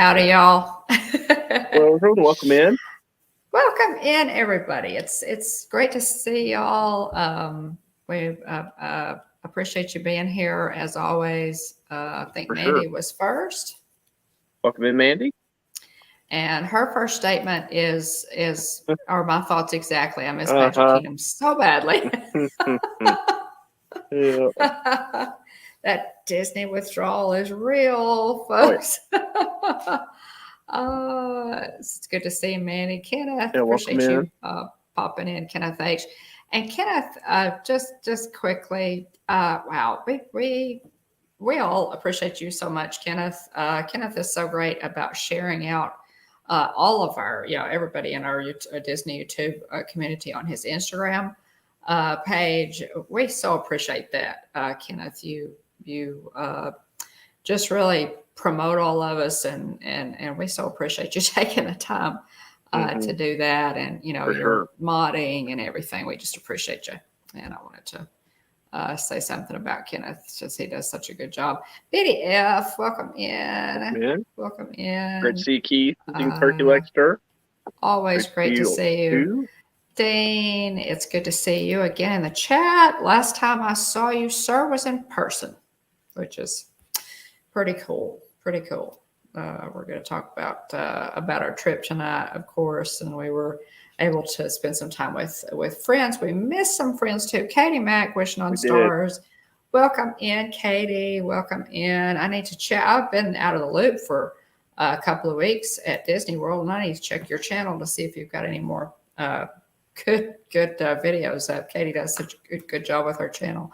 Howdy, y'all. Well, welcome in. Welcome in, everybody. It's great to see y'all. We appreciate you being here as always. I think For sure. Mandy was first, Welcome in, Mandy. and her first statement is or my thoughts exactly. I miss Magic Uh-huh. Kingdom so badly. Yeah. That Disney withdrawal is real, Oh, yeah. folks. It's good to see you, Manny. Kenneth, Yeah, welcome appreciate in. you popping in, Kenneth H. And Kenneth, just quickly, wow, we all appreciate you so much, Kenneth. Kenneth is so great about sharing out all of our, everybody in our Disney YouTube community on his Instagram page. We so appreciate that, Kenneth. You just really promote all of us, and we so appreciate you taking the time to do that, and For your sure. modding and everything. We just appreciate you, and I wanted to say something about Kenneth since he does such a good job. BDF, welcome in. Welcome in. Welcome Great to in. see you, Keith. Eating turkey leg stir. Always great to see you. Too. Dean, it's good to see you again in the chat. Last time I saw you, sir, was in person, which is pretty cool. Pretty cool. We're going to talk about our trip tonight, of course, and we were able to spend some time with friends. We missed some friends too. Katie Mack, wishing on stars. Welcome in, Katie. Welcome in. I need to check. I've been out of the loop for a couple of weeks at Disney World, and I need to check your channel to see if you've got any more good videos up. Katie does such a good job with her channel.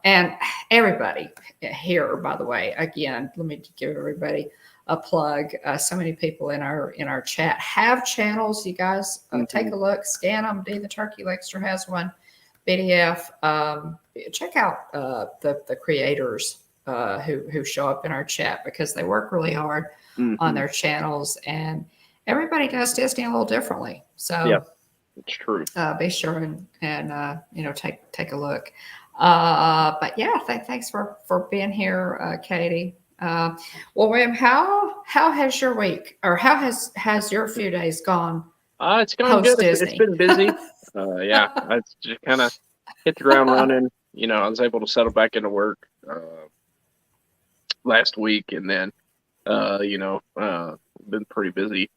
And everybody here, by the way, again, let me give everybody a plug. So many people in our chat have channels. You guys take a look, scan them. D the Turkey Lexter has one. BDF. Check out the creators who show up in our chat, because they work really hard on their channels, and everybody does Disney a little differently. So yeah, it's true. Be sure and take a look. But yeah, thanks for being here, Katie. Well, William, how has your week, or how has your few days gone? It's going good. It's been busy. Yeah, I just kind of hit the ground running. I was able to settle back into work last week, and then been pretty busy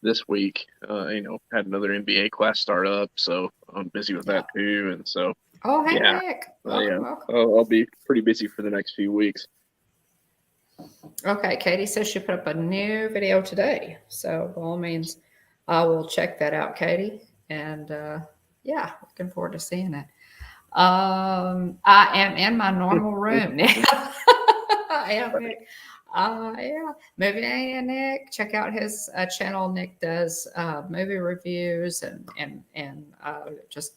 this week. Had another MBA class start up, so I'm busy with that too. And so, oh, hey, yeah, Nick. Welcome. I'll be pretty busy for the next few weeks. Okay, Katie says she put up a new video today, so by all means, I will check that out, Katie. And yeah, looking forward to seeing it. I am in my normal room now. I am, Nick. Yeah, Movie Mania Nick. Check out his channel. Nick does movie reviews and just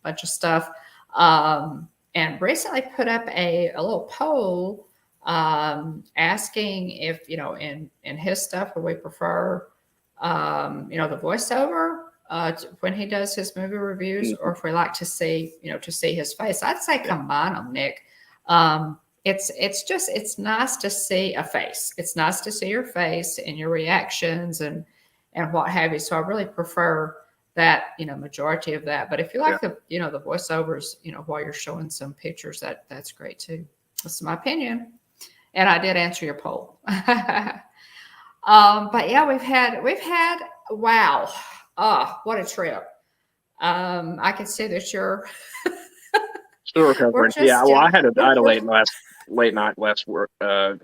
bunch of stuff. And recently put up a little poll asking if in his stuff, would we prefer the voiceover when he does his movie reviews, or if we like to see his face. I'd say combine them, Nick. It's nice to see a face. It's nice to see your face and your reactions and what have you. So I really prefer that, majority of that. But if you like the voiceovers, while you're showing some pictures, that's great too. That's my opinion. And I did answer your poll. But yeah, we've had wow. Oh, what a trip. I can see that you're still recovering. Yeah, well, I had a late night last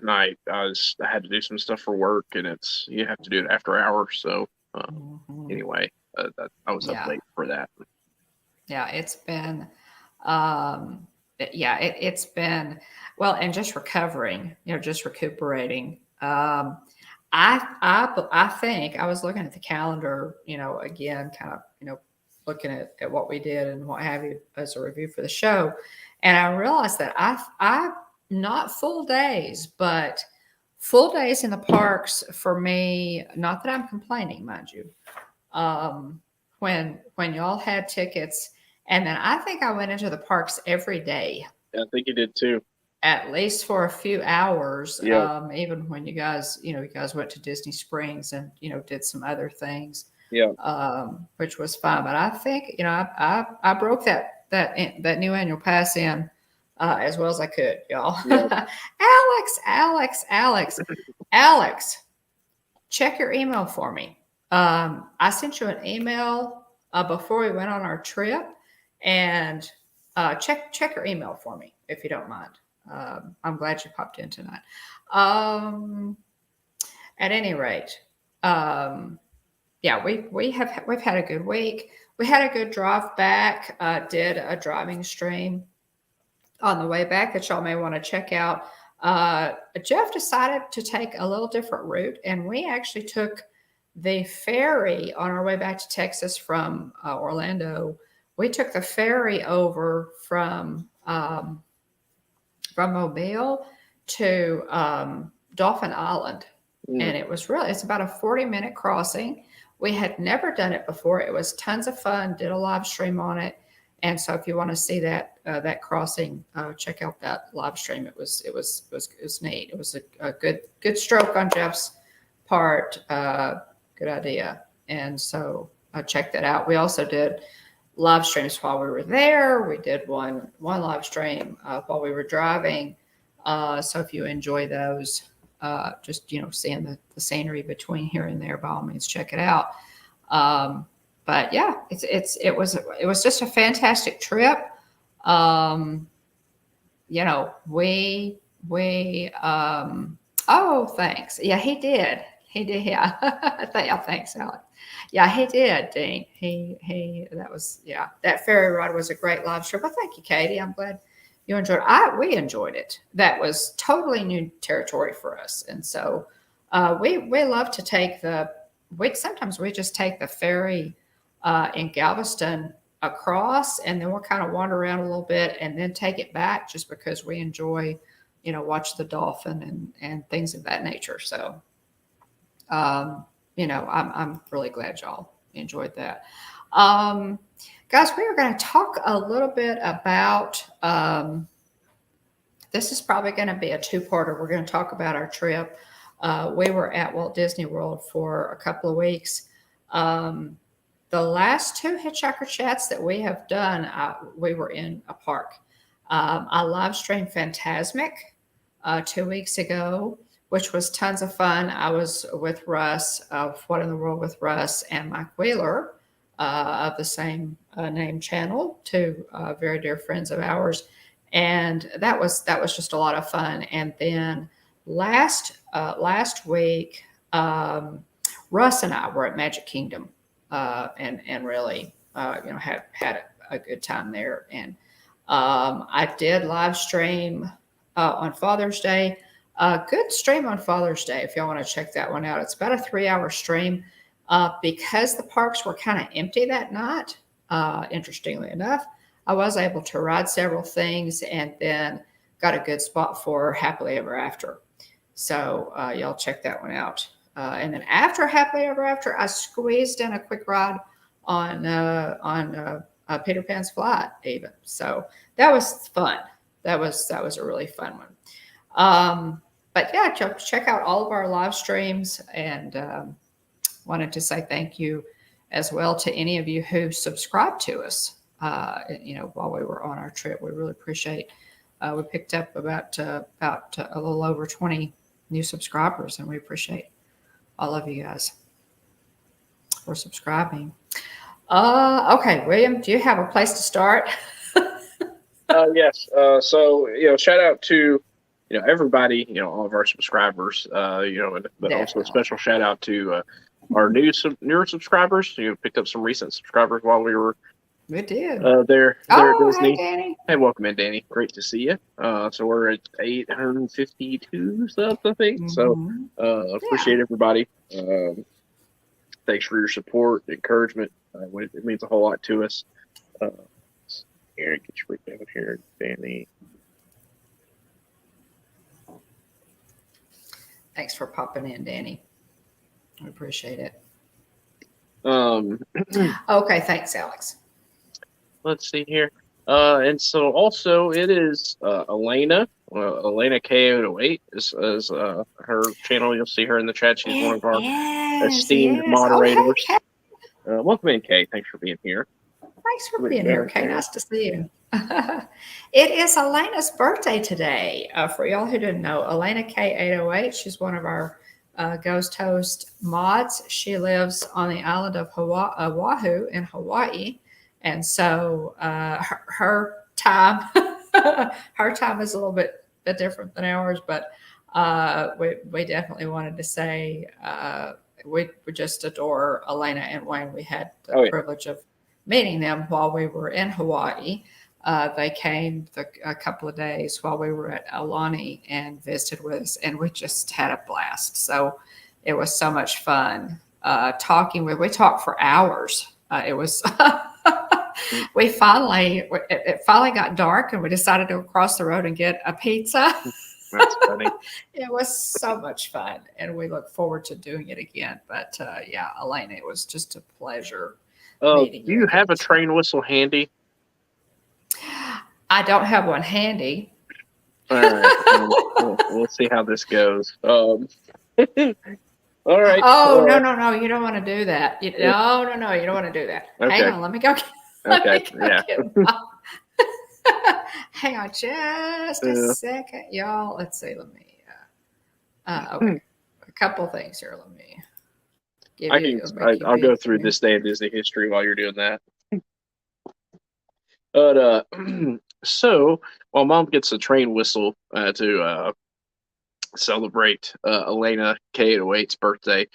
night. I had to do some stuff for work, and you have to do it after hours. So anyway, I was up late for that. Yeah, it's been it's been well, and just recovering, just recuperating. I think I was looking at the calendar, again, kind of, looking at what we did and what have you as a review for the show. And I realized that I not full days, but full days in the parks for me, not that I'm complaining, mind you. When y'all had tickets, and then I think I went into the parks every day. I think you did too. at least for a few hours. Yeah. Even when you guys went to Disney Springs and did some other things. Yeah. Which was fun. But I think I broke that new annual pass in as well as I could, y'all. Yeah. Alex, check your email for me. I sent you an email before we went on our trip, and check your email for me if you don't mind. I'm glad you popped in tonight. At any rate, yeah, we've had a good week. We had a good drive back. Did a driving stream on the way back that y'all may want to check out. Jeff decided to take a little different route, and we actually took the ferry on our way back to Texas from Orlando. We took the ferry over from Mobile to Dolphin Island. And it's about a 40-minute crossing. We had never done it before. It was tons of fun, did a live stream on it. And so if you want to see that crossing, check out that live stream. It was neat. It was a good stroke on Jeff's part. Good idea. And so check that out. We also did live streams while we were there. We did one live stream while we were driving. So if you enjoy those, just seeing the scenery between here and there, by all means check it out. But yeah, it was just a fantastic trip. Oh, thanks. Yeah, he did. Yeah. Thanks, Alex. Yeah, he did, Dean. That ferry ride was a great live stream. Well, thank you, Katie. I'm glad you enjoyed it. We enjoyed it. That was totally new territory for us. And so we love to take sometimes we just take the ferry in Galveston across, and then we'll kind of wander around a little bit and then take it back just because we enjoy, watch the dolphin and things of that nature. So, I'm really glad y'all enjoyed that. Guys, we are going to talk a little bit about, this is probably going to be a two-parter. We're going to talk about our trip. We were at Walt Disney World for a couple of weeks. The last two Hitchhiker Chats that we have done, we were in a park. I live streamed Fantasmic 2 weeks ago, which was tons of fun. I was with Russ of What in the World with Russ and Mike Wheeler of the same name channel, two very dear friends of ours. And that was just a lot of fun. And then last week, Russ and I were at Magic Kingdom and really had a good time there. And I did live stream on Father's Day. Good stream on Father's Day if y'all want to check that one out. It's about a 3-hour stream because the parks were kind of empty that night. Interestingly enough, I was able to ride several things and then got a good spot for Happily Ever After. So y'all check that one out. And then after Happily Ever After, I squeezed in a quick ride on Peter Pan's Flight even. So that was fun. That was a really fun one. But yeah, check out all of our live streams, and wanted to say thank you as well to any of you who subscribed to us. While we were on our trip, we really appreciate. We picked up about a little over 20 new subscribers, and we appreciate all of you guys for subscribing. Okay, William, do you have a place to start? Yes. So shout out to everybody, all of our subscribers, but Definitely. Also a special shout out to our newer subscribers. Picked up some recent subscribers while we were We did. there at Disney. Hey, Danny. Hey, welcome in, Danny. Great to see you. So we're at 852 subs, I think. Mm-hmm. So appreciate everybody. Thanks for your support, encouragement. It means a whole lot to us. Here, get your right down here, Danny. Thanks for popping in, Danny. We appreciate it. Okay, thanks, Alex. Let's see here. And so also it is Elena Well, Elena K808 is her channel. You'll see her in the chat. She's one of our esteemed moderators. Oh, hey, Kay. Welcome in, Kay. Thanks for being here. Thanks for being here, Kay. Nice to see you. It is Elena's birthday today. For y'all who didn't know, Elena K808, she's one of our Ghost Host mods. She lives on the island of Oahu in Hawaii. And so her time, her time is a little bit different than ours, but we definitely wanted to say we just adore Elena and Wayne. We had the privilege of meeting them while we were in Hawaii. They came a couple of days while we were at Aulani and visited with us, and we just had a blast. So it was so much fun talking with. We talked for hours. It was. It finally got dark, and we decided to cross the road and get a pizza. That's funny. It was so much fun, and we look forward to doing it again. But yeah, Elena, it was just a pleasure. Do you have a train whistle handy? I don't have one handy. All right, we'll see how this goes. All right. Oh, no, you don't want to do that. No, you don't want to do that. Okay. Hang on, let me go. Hang on just a second, y'all. Let's see. Let me. Okay, a couple things here. Let me. I'll go through this day in Disney history while you're doing that. But so while Mom gets a train whistle to celebrate Elena K808's birthday,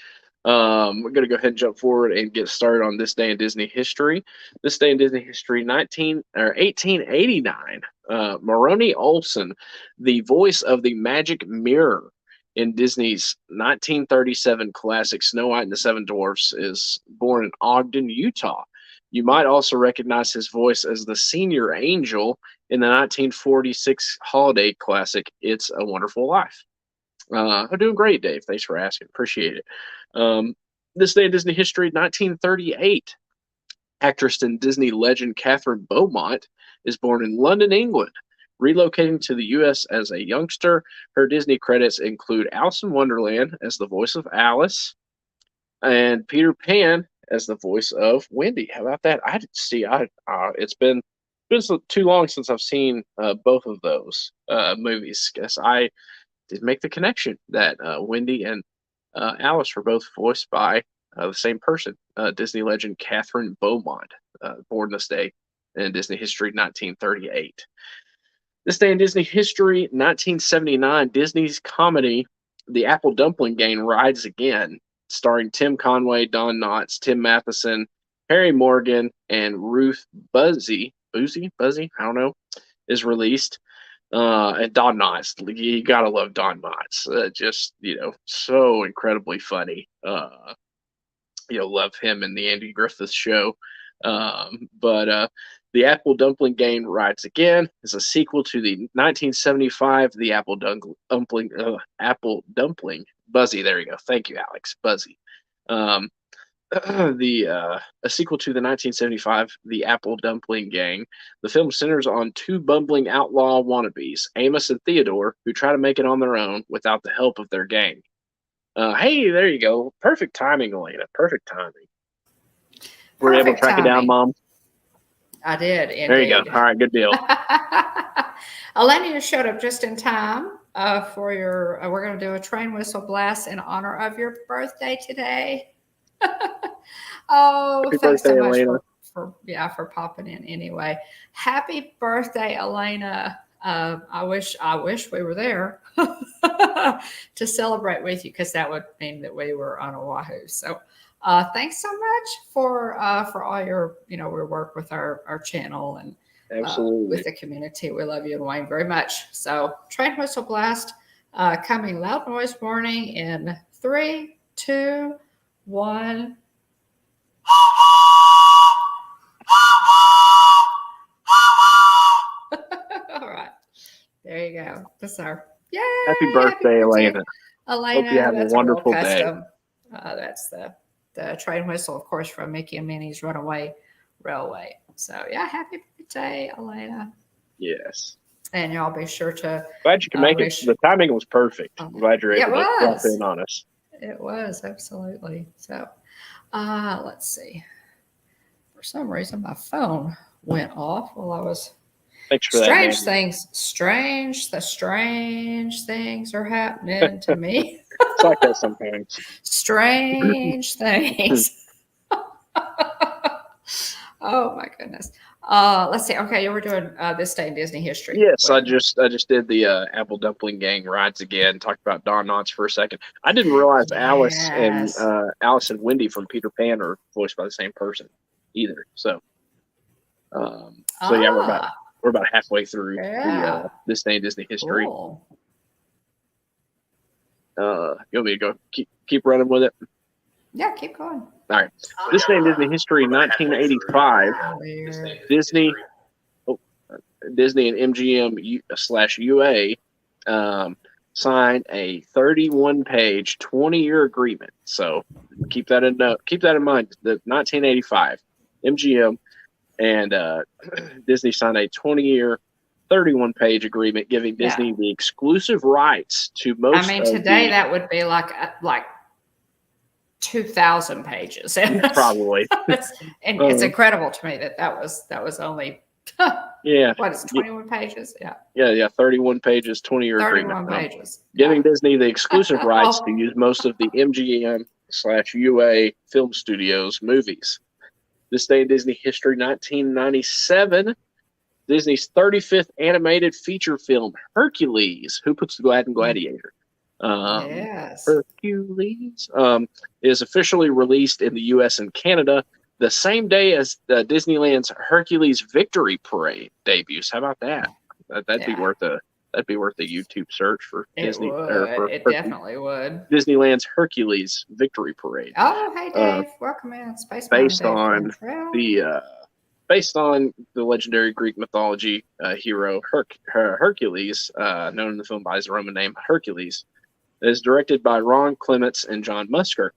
we're going to go ahead and jump forward and get started on this day in Disney history. This day in Disney history, 1889. Maroney Olson, the voice of the Magic Mirror in Disney's 1937 classic Snow White and the Seven Dwarfs, is born in Ogden, Utah. You might also recognize his voice as the Senior Angel in the 1946 holiday classic, It's a Wonderful Life. I'm doing great, Dave. Thanks for asking. Appreciate it. This day in Disney history, 1938. Actress and Disney legend Catherine Beaumont is born in London, England. Relocating to the U.S. as a youngster, her Disney credits include Alice in Wonderland as the voice of Alice and Peter Pan as the voice of Wendy. How about that? It's been too long since I've seen both of those movies. Guess I did make the connection that Wendy and Alice were both voiced by the same person, Disney legend Catherine Beaumont, born this day in Disney history, 1938. This day in Disney history, 1979, Disney's comedy The Apple Dumpling Gang rides again, starring Tim Conway, Don Knotts, Tim Matheson, Harry Morgan, and Ruth Buzzy, I don't know, is released. And Don Knotts, you gotta love Don Knotts. Just, so incredibly funny. Love him in the Andy Griffith Show. But The Apple Dumpling Gang rides again is a sequel to the 1975 The Apple Dumpling Buzzy. There you go. Thank you, Alex. Buzzy. A sequel to the 1975 The Apple Dumpling Gang. The film centers on two bumbling outlaw wannabes, Amos and Theodore, who try to make it on their own without the help of their gang. Hey, there you go. Perfect timing, Elena. Perfect timing. Were you able to track it down, Mom? I did, indeed. There you go. All right, good deal. Elena, you showed up just in time for your. We're going to do a train whistle blast in honor of your birthday today. Happy thanks birthday, so much Elena. for popping in. Anyway, happy birthday, Elena. I wish we were there to celebrate with you, because that would mean that we were on Oahu. So thanks so much for all your work with our channel and with the community. We love you and Wayne very much. So train whistle blast coming, loud noise warning in 3, 2, 1. All right, there you go. That's our happy birthday, Elena. Hope you have a wonderful day. That's the train whistle, of course, from Mickey and Minnie's Runaway Railway. So yeah, happy birthday, Elena. Yes. And y'all be sure to. Glad you can make it. The timing was perfect. I'm glad you're able to drop in on us. It was, absolutely. So, let's see. For some reason, my phone went off while I was. Thanks for strange that, things. Strange things are happening to me. It's like that sometimes. Strange things. Oh my goodness. Let's see. Okay, you were doing this day in Disney history. Yes, I just did the Apple Dumpling Gang rides again. Talked about Don Knotts for a second. I didn't realize Alice and Wendy from Peter Pan are voiced by the same person either. So, yeah, we're about halfway through this day in Disney history. Cool. You want me to go keep running with it? Yeah, keep going. All right. This day in Disney history, 1985, Disney and MGM/UA signed a 31-page, 20-year agreement. So keep that in mind. The 1985, MGM and Disney signed a 20-year, 31-page agreement giving Disney the exclusive rights to most. I mean, today that would be like 2,000 pages. Probably. And it's incredible to me that was only what is 21 pages? Yeah, 31 pages, 20-year agreement. 31 pages. Giving Disney the exclusive rights to use most of the MGM/UA film studios movies. This day in Disney history, 1997, Disney's 35th animated feature film, Hercules. Who puts the Gladiator? Yes. Hercules is officially released in the U.S. and Canada the same day as Disneyland's Hercules Victory Parade debuts. How about that? That'd be worth a YouTube search for Disney. It definitely would. Disneyland's Hercules Victory Parade. Oh, hey Dave, welcome in. Space based on the legendary Greek mythology hero Hercules, known in the film by his Roman name Hercules. It is directed by Ron Clements and John Musker.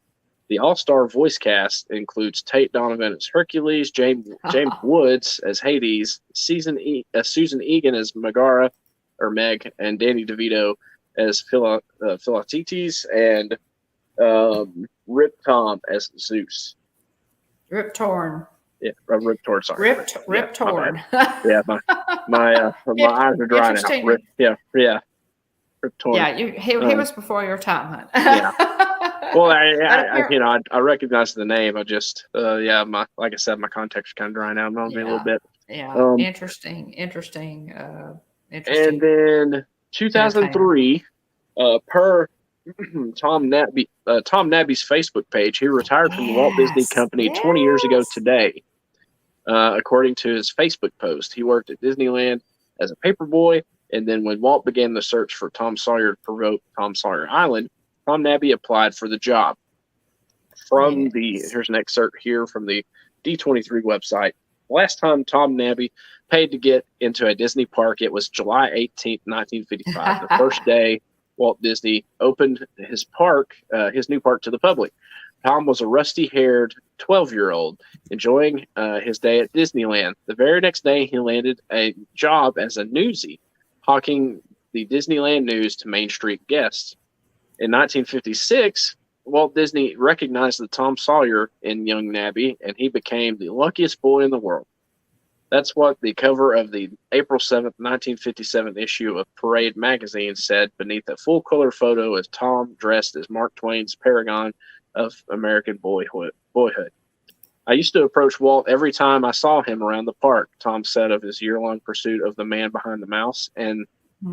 The all-star voice cast includes Tate Donovan as Hercules, James Woods as Hades, Susan Egan as Megara or Meg, and Danny DeVito as Philoctetes, and Rip Torn as Zeus. Rip Torn. Yeah, Rip Torn. Sorry. Rip Torn. Yeah, my eyes are dry now. Rip Torn. Yeah, he was before your time, huh? Yeah. Well, I recognize the name. I just, like I said, my contact's kind of dry now. I'm on me a little bit. Yeah. Interesting. And then 2003, per Tom Nabby's Facebook page, he retired from the Walt Disney Company 20 years ago today. According to his Facebook post, he worked at Disneyland as a paperboy, and then when Walt began the search for Tom Sawyer to promote Tom Sawyer Island, Tom Nabby applied for the job. Here's an excerpt here from the D23 website. Last time Tom Nabby paid to get into a Disney park, it was July 18th, 1955, the first day Walt Disney opened his new park to the public. Tom was a rusty-haired 12-year-old enjoying his day at Disneyland. The very next day, he landed a job as a newsie, hawking the Disneyland news to Main Street guests. In 1956, Walt Disney recognized the Tom Sawyer in young Nabby, and he became the luckiest boy in the world. That's what the cover of the April 7th, 1957 issue of Parade magazine said beneath a full-color photo of Tom dressed as Mark Twain's paragon of American boyhood. I used to approach Walt every time I saw him around the park, Tom said of his year-long pursuit of the man behind the mouse and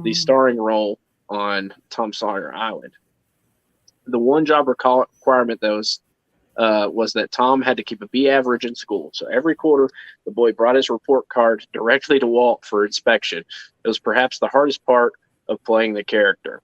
the starring role on Tom Sawyer Island. The one job requirement, though, was that Tom had to keep a B average in school. So every quarter, the boy brought his report card directly to Walt for inspection. It was perhaps the hardest part of playing the character.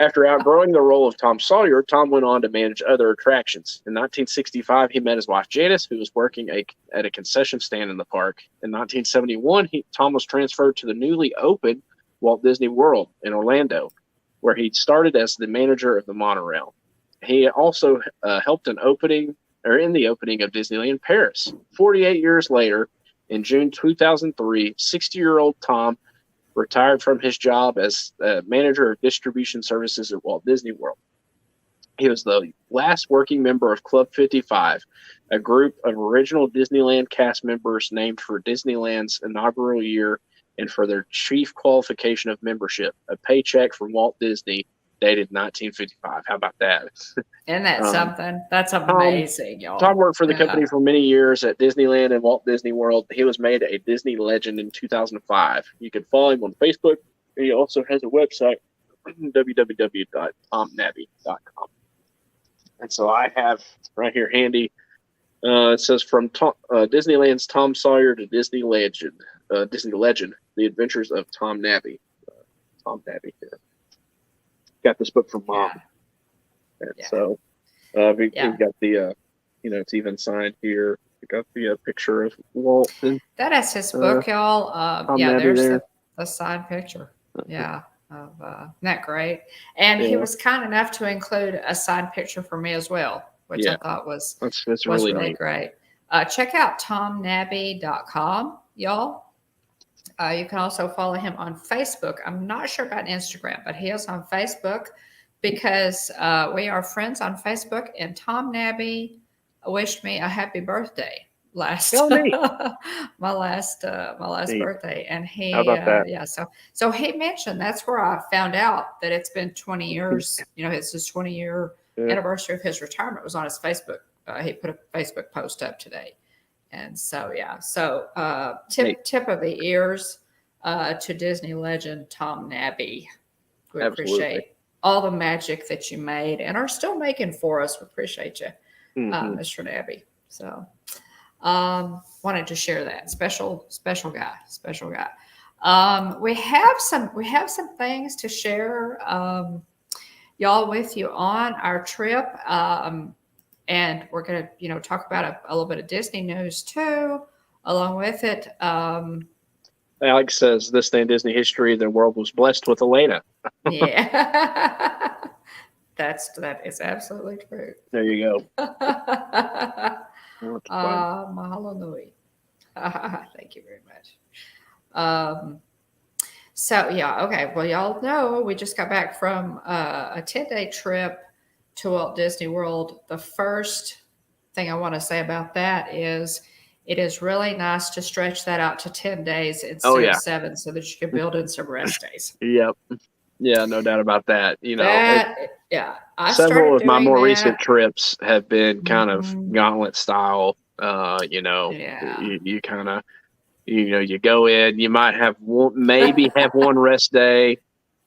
After outgrowing the role of Tom Sawyer, Tom went on to manage other attractions. In 1965, he met his wife Janice, who was working at a concession stand in the park. In 1971, Tom was transferred to the newly opened Walt Disney World in Orlando, where he started as the manager of the monorail. He also helped in the opening of Disneyland Paris. 48 years later, in June 2003, 60-year-old Tom retired from his job as manager of distribution services at Walt Disney World. He was the last working member of Club 55, a group of original Disneyland cast members named for Disneyland's inaugural year and for their chief qualification of membership, a paycheck from Walt Disney dated 1955. How about that? Isn't that something? That's amazing, y'all. Tom worked for the company for many years at Disneyland and Walt Disney World. He was made a Disney legend in 2005. You can follow him on Facebook. He also has a website, www.tomnabby.com. And so I have right here handy, it says from Disneyland's Tom Sawyer to Disney Legend, The Adventures of Tom Nabby. Tom Nabby here. Got this book from Mom. And so we've got the, it's even signed here. We got the picture of Walt. And, that is his book, y'all. There's the signed picture. Yeah. Isn't that great? And he was kind enough to include a signed picture for me as well, which I thought was really great. Check out tomnabby.com, y'all. You can also follow him on Facebook. I'm not sure about Instagram, but he is on Facebook because we are friends on Facebook. And Tom Nabby wished me a happy birthday my last birthday, and he so he mentioned that's where I found out that it's been 20 years. It's his 20-year anniversary of his retirement was on his Facebook. He put a Facebook post up today. And so, tip of the ears to Disney legend Tom Nabby. We appreciate all the magic that you made and are still making for us. We appreciate you, Mr. Nabby. So, wanted to share that special guy. We have some things to share, y'all, with you on our trip. And we're going to, talk about a little bit of Disney news too, along with it. Alex says, this day in Disney history, the world was blessed with Elena. Yeah, that is absolutely true. There you go. Mahalo nui. Thank you very much. Okay. Well, y'all know we just got back from a 10-day trip to Walt Disney World. The first thing I want to say about that is it is really nice to stretch that out to 10 days instead of 7 so that you can build in some rest days. Yep. Yeah, no doubt about that. Several of my more recent trips have been kind of gauntlet style. You kind of, you go in, you might have maybe have one rest day.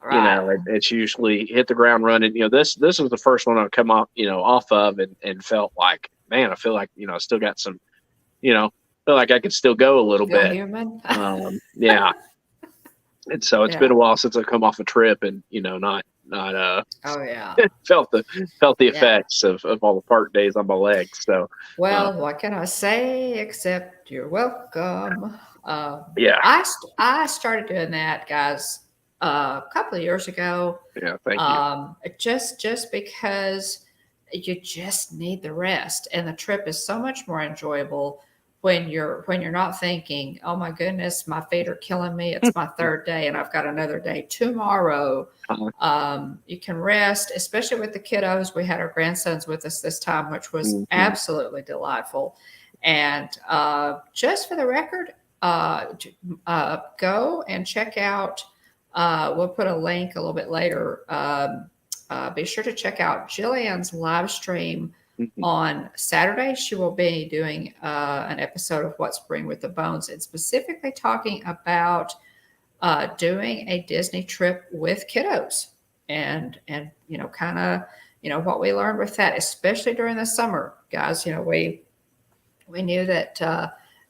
Right. It's usually hit the ground running. This was the first one I've come off, off of and felt like, man, I feel like, I still got some, feel like I could still go a little bit. Human. Yeah. And so it's been a while since I've come off a trip and, not felt the effects of all the park days on my legs. So, what can I say except you're welcome. I started doing that, guys, a couple of years ago. Yeah, thank you. Just because you just need the rest, and the trip is so much more enjoyable when you're not thinking, oh my goodness, my feet are killing me. It's my third day and I've got another day tomorrow. You can rest, especially with the kiddos. We had our grandsons with us this time, which was absolutely delightful. And just for the record, go and check out. We'll put a link a little bit later. Be sure to check out Jillian's live stream on Saturday. She will be doing an episode of What Spring with the Bones and specifically talking about doing a Disney trip with kiddos and kind of, what we learned with that, especially during the summer, guys. We knew that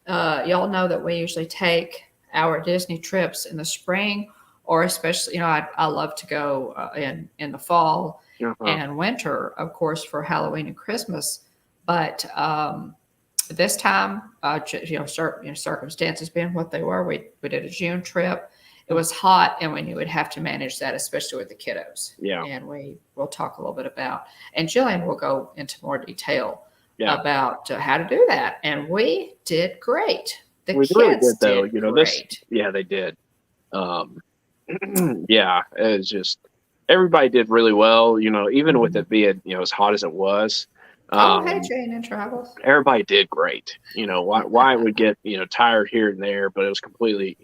y'all know that we usually take our Disney trips in the spring, or especially, I love to go in the fall and winter, of course, for Halloween and Christmas. But this time, circumstances being what they were, we did a June trip. It was hot, and we knew we'd have to manage that, especially with the kiddos. Yeah. And we'll talk a little bit about, and Jillian will go into more detail about how to do that. And we did great. The kids really did, though. Great. They did. Yeah, it was just everybody did really well. Even with it being as hot as it was, Oh, hey, um, Jane in travels. everybody did great. Why it would get tired here and there, but it was completely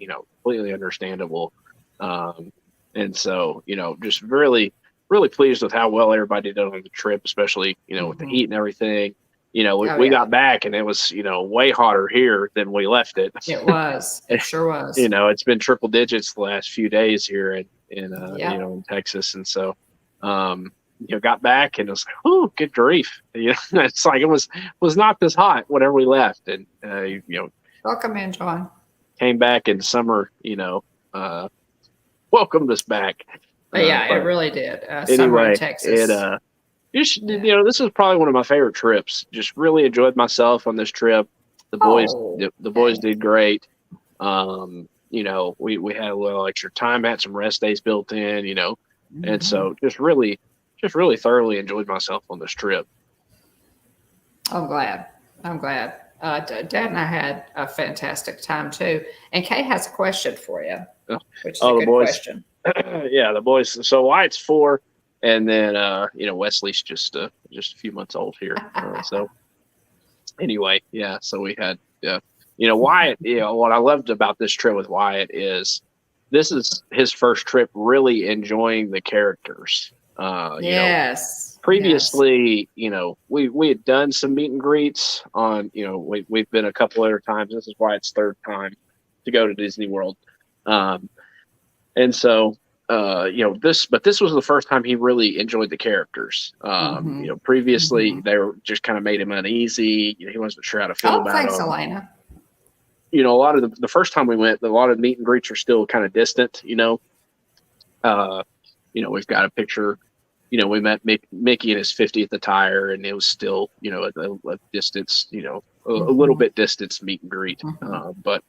understandable. And so just really really pleased with how well everybody did on the trip, especially with the heat and everything. Oh, We yeah. got back and it was way hotter here than we left it. It was. It sure was. It's been triple digits the last few days here Yep. in Texas, and so got back and it was like, oh, good grief. It's like it was not this hot whenever we left, and Welcome in, John. came back in summer. Welcomed us back. Yeah, it really did. Summer Anyway, in Texas. this is probably one of my favorite trips. Just really enjoyed myself on this trip. The boys did great. We had a little extra time, had some rest days built in, and so just really thoroughly enjoyed myself on this trip. I'm glad. Dad and I had a fantastic time too. And Kay has a question for you, which is a good question. Yeah, the boys. So Wyatt's 4, and then Wesley's just a few months old here. So anyway, yeah. So we had Wyatt. What I loved about this trip with Wyatt is this is his first trip really enjoying the characters. Yes. Previously, we had done some meet and greets on. We've been a couple other times. This is Wyatt's 3rd time to go to Disney World. And so, this was the first time he really enjoyed the characters. Previously they were just kind of made him uneasy. He wasn't sure how to feel about thanks, them. Elena. A lot of the first time we went, a lot of meet and greets are still kind of distant. We've got a picture. We met Mickey in his 50th attire, and it was still, a distance, a little bit distance meet and greet. But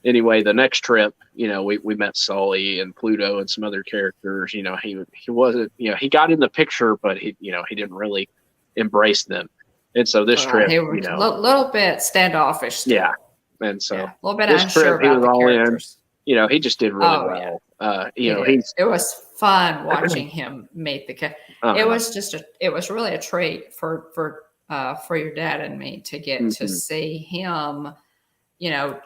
anyway, the next trip, we met Sully and Pluto and some other characters. He wasn't, he got in the picture, but he didn't really embrace them. And so this trip, he was a little bit standoffish. Still. Yeah. And so a little bit unsure about the characters. He just did really well. It was fun watching him meet the characters. It was really a treat for your dad and me to get to see him,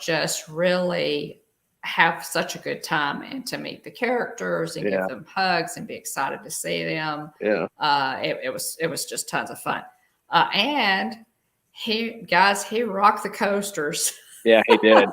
just really have such a good time and to meet the characters and give them hugs and be excited to see them. Yeah. It was just tons of fun. And he rocked the coasters. Yeah, he did.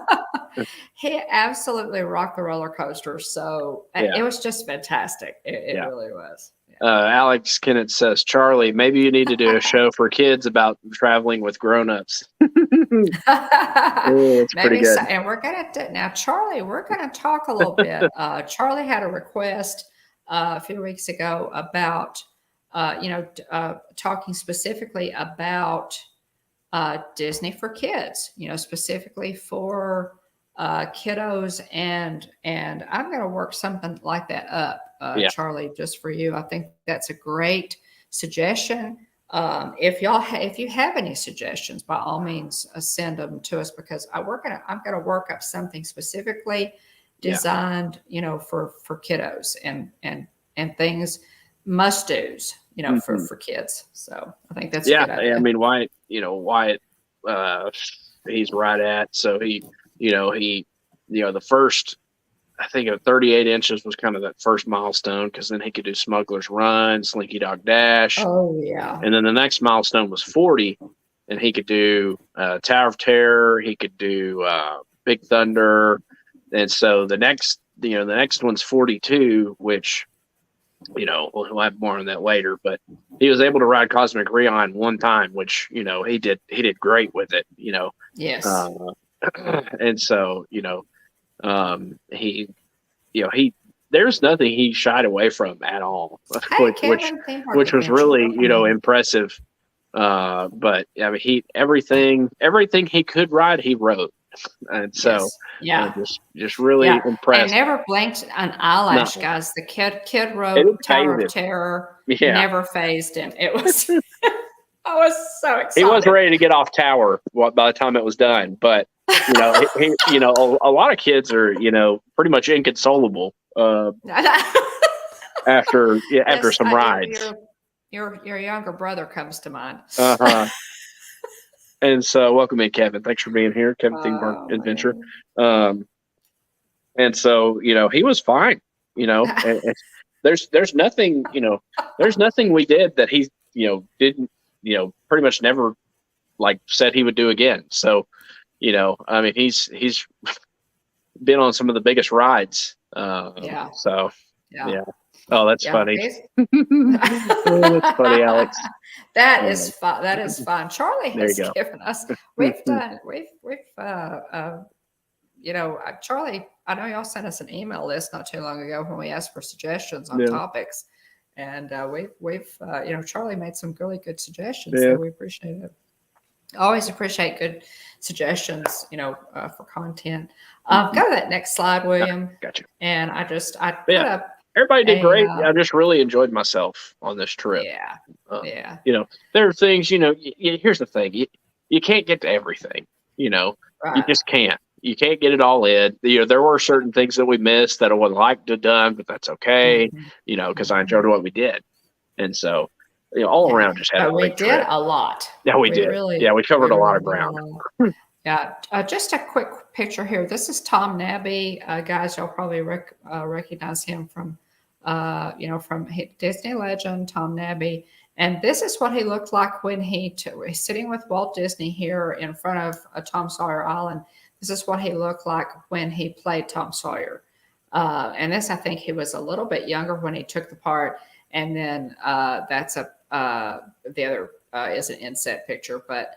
He absolutely rocked the roller coaster. So it was just fantastic. It really was. Alex Kennett says, Charlie, maybe you need to do a show for kids about traveling with grown-ups. It's pretty good. And we're going to now, Charlie, we're going to talk a little bit. Charlie had a request a few weeks ago about, talking specifically about Disney for kids, specifically for kiddos, and I'm going to work something like that up, Charlie, just for you. I think that's a great suggestion. If you have any suggestions, by all means, send them to us, because I'm going to work up something specifically designed, for kiddos and things must-dos, for kids. So I think that's a good idea. I mean, Wyatt, he's right at, so he the first, I think of 38 inches was kind of that first milestone, because then he could do Smuggler's Run, Slinky Dog Dash. Oh yeah. And then the next milestone was 40, and he could do Tower of Terror. He could do Big Thunder. And so the next one's 42, which, we'll have more on that later, but he was able to ride Cosmic Rion one time, which, he did great with it, Yes. And so, there's nothing he shied away from at all, which was really, impressive. But I mean, everything he could ride, he rode. And so, just really impressed. And never blinked an eyelash, guys. The kid rode Tower of Terror. Never phased him. It was, I was so excited. He was ready to get off tower by the time it was done, but A lot of kids are, pretty much inconsolable after Yes, some rides. your younger brother comes to mind. And so, welcome in, Kevin. Thanks for being here, Kevin Theme Park Adventure. And so, he was fine. And there's nothing, there's nothing we did that he, didn't, pretty much never like said he would do again. So, I mean, he's been on some of the biggest rides. So, yeah. Oh, that's funny. That's funny, Alex. That is fun. That is fun. Charlie has given us. Charlie. I know y'all sent us an email list not too long ago when we asked for suggestions on topics, and Charlie made some really good suggestions. So we appreciate it. Always appreciate good suggestions, for content. Go to that next slide, William. Gotcha. And I put up. Everybody did great. I just really enjoyed myself on this trip. Yeah. There are things, here's the thing. You can't get to everything, Right. You just can't. You can't get it all in. There were certain things that we missed that I would like to have done, but that's okay, because I enjoyed what we did. And so, all around just had a great trip. We did a lot. Yeah, we did. We covered a lot of ground. Yeah, just a quick picture here. This is Tom Nabby. Guys, y'all probably recognize him from Disney legend, Tom Nabby. And this is what he looked like when he's sitting with Walt Disney here in front of Tom Sawyer Island. This is what he looked like when he played Tom Sawyer. And this, I think he was a little bit younger when he took the part. And then the other is an inset picture, but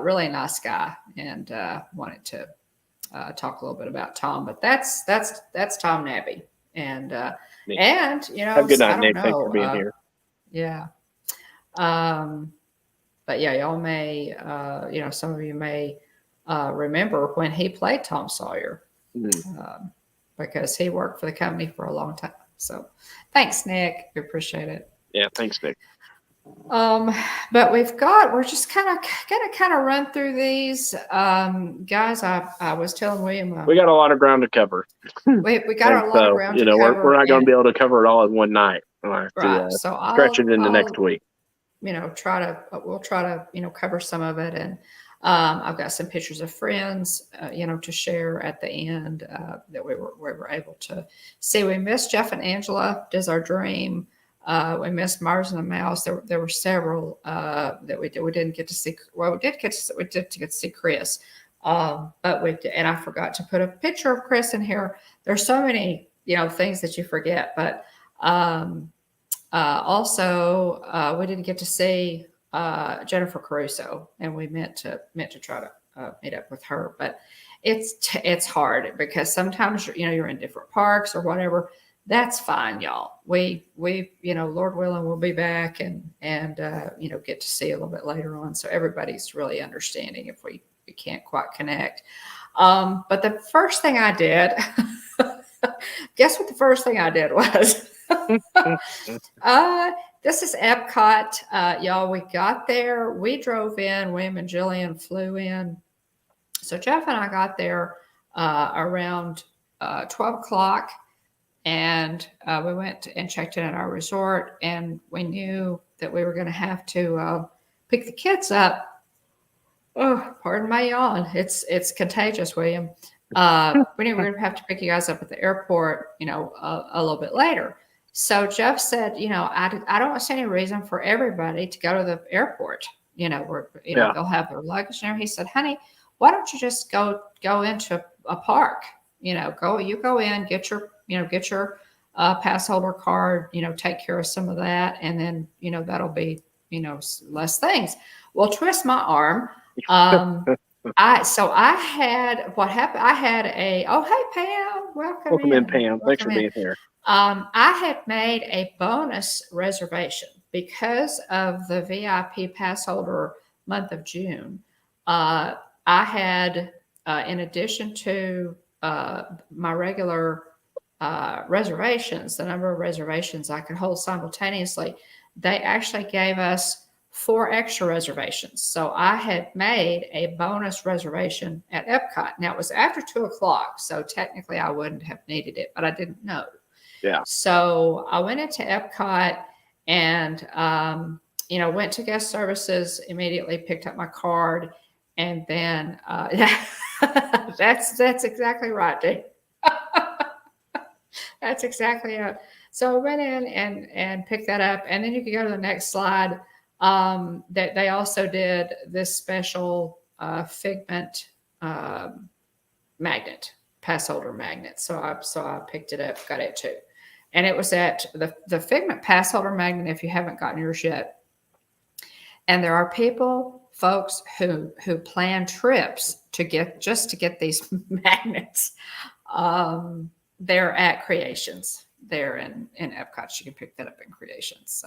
really nice guy. And wanted to talk a little bit about Tom. But that's Tom Nabby. And have a good night, Nate. Thanks for being here. Yeah. But yeah, y'all may, some of you may remember when he played Tom Sawyer, because he worked for the company for a long time. So thanks, Nick. We appreciate it. Yeah, thanks, Nick. But we're just gonna run through these. Guys, I was telling William, we got a lot of ground to cover. We got a lot of ground to cover. We're not going to be able to cover it all in one night. Right. So I'll stretch it into next week. We'll try to cover some of it, and I've got some pictures of friends, to share at the end that we were able to see. We missed Jeff and Angela. Does Our Dream. We missed Mars and the Mouse. There were several that we didn't get to see. Well, we did get to see Chris, but we did, and I forgot to put a picture of Chris in here. There's so many things that you forget, but also we didn't get to see Jennifer Caruso, and we meant to try to meet up with her, but it's hard because sometimes you're in different parks or whatever. That's fine, y'all. We Lord willing, we'll be back and get to see a little bit later on. So everybody's really understanding if we can't quite connect. But the first thing I did, guess what the first thing I did was? This is Epcot, y'all. We got there. We drove in. William and Jillian flew in. So Jeff and I got there around 12 o'clock. And we went and checked in at our resort, and we knew that we were going to have to pick the kids up. Oh, pardon my yawn. It's contagious, William. We knew we were going to have to pick you guys up at the airport, a little bit later. So Jeff said, I don't see any reason for everybody to go to the airport. They'll have their luggage there. He said, honey, why don't you just go into a park? Go in, get your pass holder card, take care of some of that. And then, that'll be, less things. Well, twist my arm. What happened? I had hey, Pam, welcome in, Pam. Thanks for being here. I had made a bonus reservation because of the VIP pass holder month of June. I had, in addition to my regular reservations, the number of reservations I could hold simultaneously, they actually gave us 4 extra reservations. So I had made a bonus reservation at Epcot. Now it was after 2:00, so technically I wouldn't have needed it, but I didn't know. Yeah. So I went into Epcot and, went to guest services, immediately picked up my card, and then that's exactly right, Dave. That's exactly it. So I went in and picked that up, and then you could go to the next slide. That they also did this special Figment magnet, pass holder magnet. So I picked it up, got it too, and it was at the Figment pass holder magnet. If you haven't gotten yours yet, and there are folks who plan trips to get these magnets. They're at Creations. They're in Epcot. You can pick that up in Creations.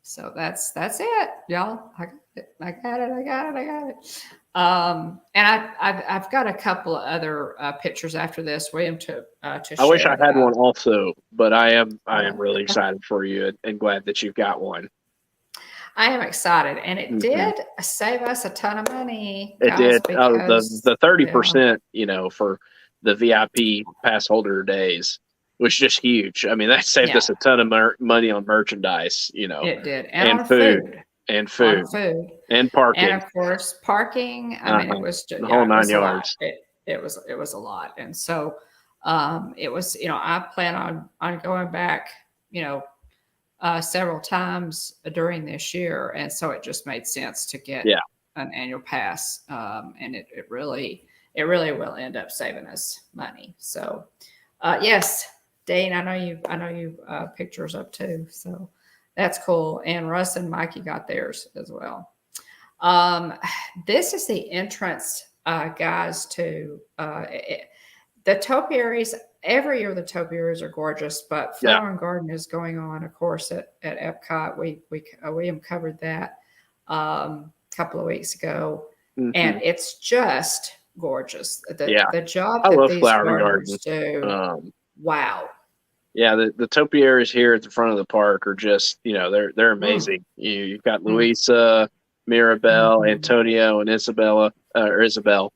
So that's it, y'all. I got it. And I've got a couple of other pictures after this, William, to I share. wish I had one also, but I am really excited for you and glad that you've got one. I am excited, and it did save us a ton of money. It guys, did. Because, the 30%, for the VIP pass holder days was just huge. I mean, that saved us a ton of money on merchandise. It did, and food. And parking, and of course parking. I mean, it was just, the whole 9 yards. It was a lot, and so it was. I plan on going back. Several times during this year, and so it just made sense to get an annual pass, and it really will end up saving us money. So yes, Dean, I know you pictures up too, so that's cool. And Russ and Mikey got theirs as well. This is the entrance, guys, to the topiaries. Every year the topiaries are gorgeous, but Flower and Garden is going on, of course, at Epcot. William covered that a couple of weeks ago, and it's just gorgeous. The job that these gardeners do. Wow. Yeah, the topiaries here at the front of the park are just, they're amazing. You've got Luisa, Mirabelle, Antonio, and Isabella, Isabella,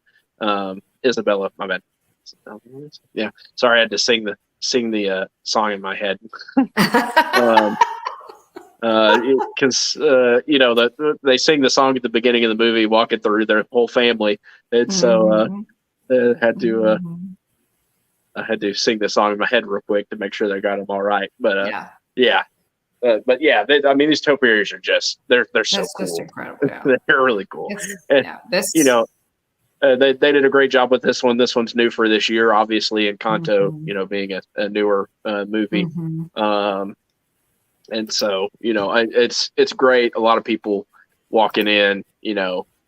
my bad. Yeah, sorry, I had to sing the song in my head. Because they sing the song at the beginning of the movie, walking through their whole family, and so I had to sing the song in my head real quick to make sure they got them all right. But these topiaries are just they're so cool. Just incredible. Yeah. They're really cool. They did a great job with this one. This one's new for this year, obviously, and Kanto, being a newer movie. And so, it's great. A lot of people walking in,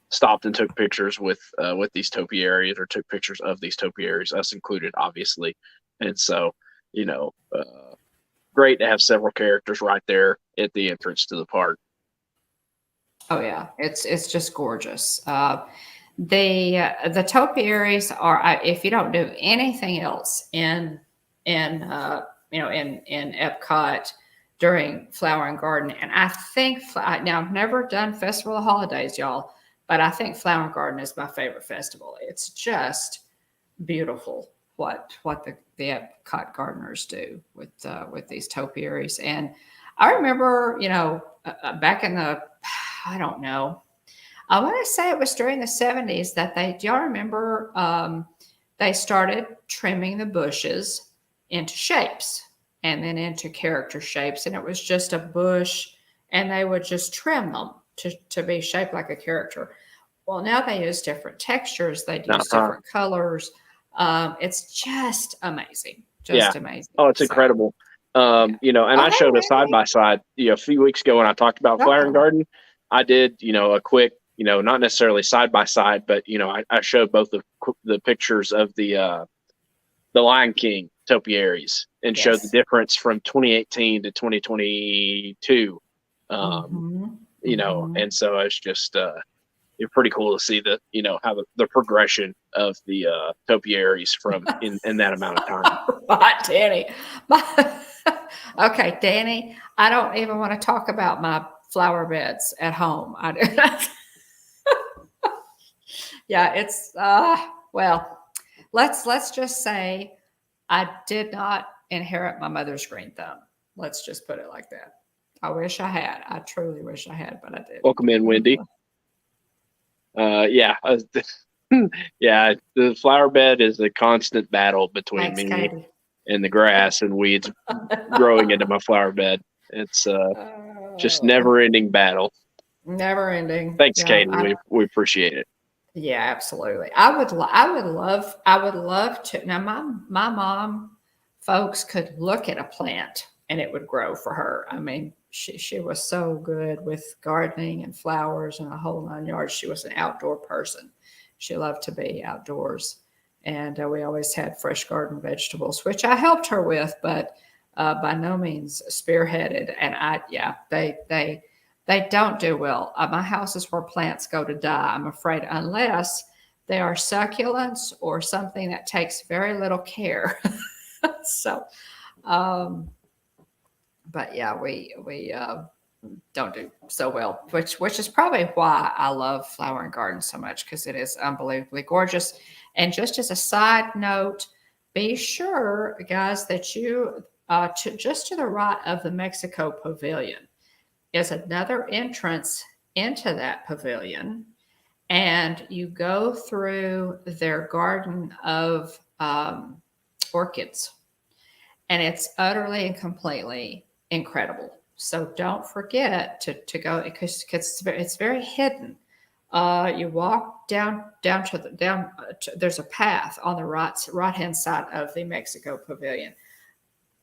stopped and took pictures with these topiaries, or took pictures of these topiaries, us included, obviously. And so, great to have several characters right there at the entrance to the park. Oh yeah, it's just gorgeous. The topiaries are, if you don't do anything else in Epcot during Flower and Garden, and I think now I've never done Festival of Holidays, y'all, but I think Flower and Garden is my favorite festival. It's just beautiful what the Epcot gardeners do with these topiaries. And I remember, back in the, I don't know, I want to say it was during the 70s that do y'all remember they started trimming the bushes into shapes and then into character shapes. And it was just a bush, and they would just trim them to be shaped like a character. Well, now they use different textures. They use different colors. It's just amazing. Amazing. Oh, it's incredible. And I showed a side-by-side, a few weeks ago when I talked about Flower and Garden. I did, a quick, not necessarily side-by-side, but, I showed both the pictures of the Lion King topiaries and showed the difference from 2018 to 2022. And so it's just, it's pretty cool to see the, how the progression of the topiaries from in that amount of time. Right, Danny. Okay, Danny, I don't even want to talk about my flower beds at home. I do. Yeah, it's well, let's just say I did not inherit my mother's green thumb. Let's just put it like that. I wish I had. I truly wish I had, but I didn't. Welcome in, Wendy. Yeah, yeah. The flower bed is a constant battle between Thanks, me Katie. and the grass and weeds growing into my flower bed. It's just never-ending battle. Never ending. Thanks, Yeah, Katie. We appreciate it. Yeah, absolutely. I would love to. Now, my mom, folks could look at a plant and it would grow for her. I mean, she was so good with gardening and flowers and a whole 9 yards. She was an outdoor person. She loved to be outdoors, and we always had fresh garden vegetables, which I helped her with, but by no means spearheaded. And they don't do well. My house is where plants go to die, I'm afraid, unless they are succulents or something that takes very little care. So, but yeah, we don't do so well, which is probably why I love flower and garden so much, because it is unbelievably gorgeous. And just as a side note, be sure, guys, that you just to the right of the Mexico Pavilion is another entrance into that pavilion, and you go through their garden of orchids, and it's utterly and completely incredible. So don't forget to go, because it's very hidden. You walk down there's a path on the right hand side of the Mexico Pavilion.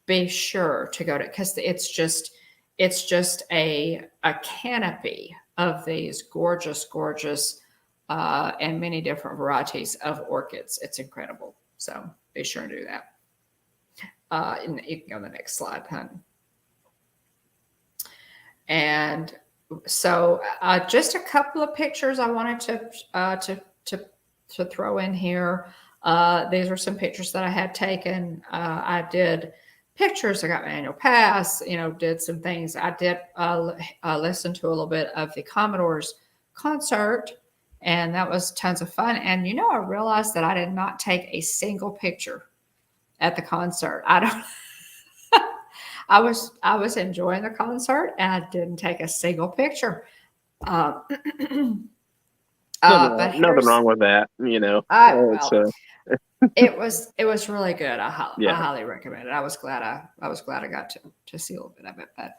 Be sure to go to, because it's just a canopy of these gorgeous and many different varieties of orchids. It's incredible. So be sure to do that. And you can go to the next slide, hon. And so just a couple of pictures I wanted to throw in here. These are some pictures that I had taken. I did pictures. I got my annual pass, did some things. I did listen to a little bit of the Commodores concert, and that was tons of fun. And, I realized that I did not take a single picture at the concert. I was enjoying the concert, and I didn't take a single picture. But nothing wrong with that, it was really good. I highly recommend it. I was glad I got to see a little bit of it. But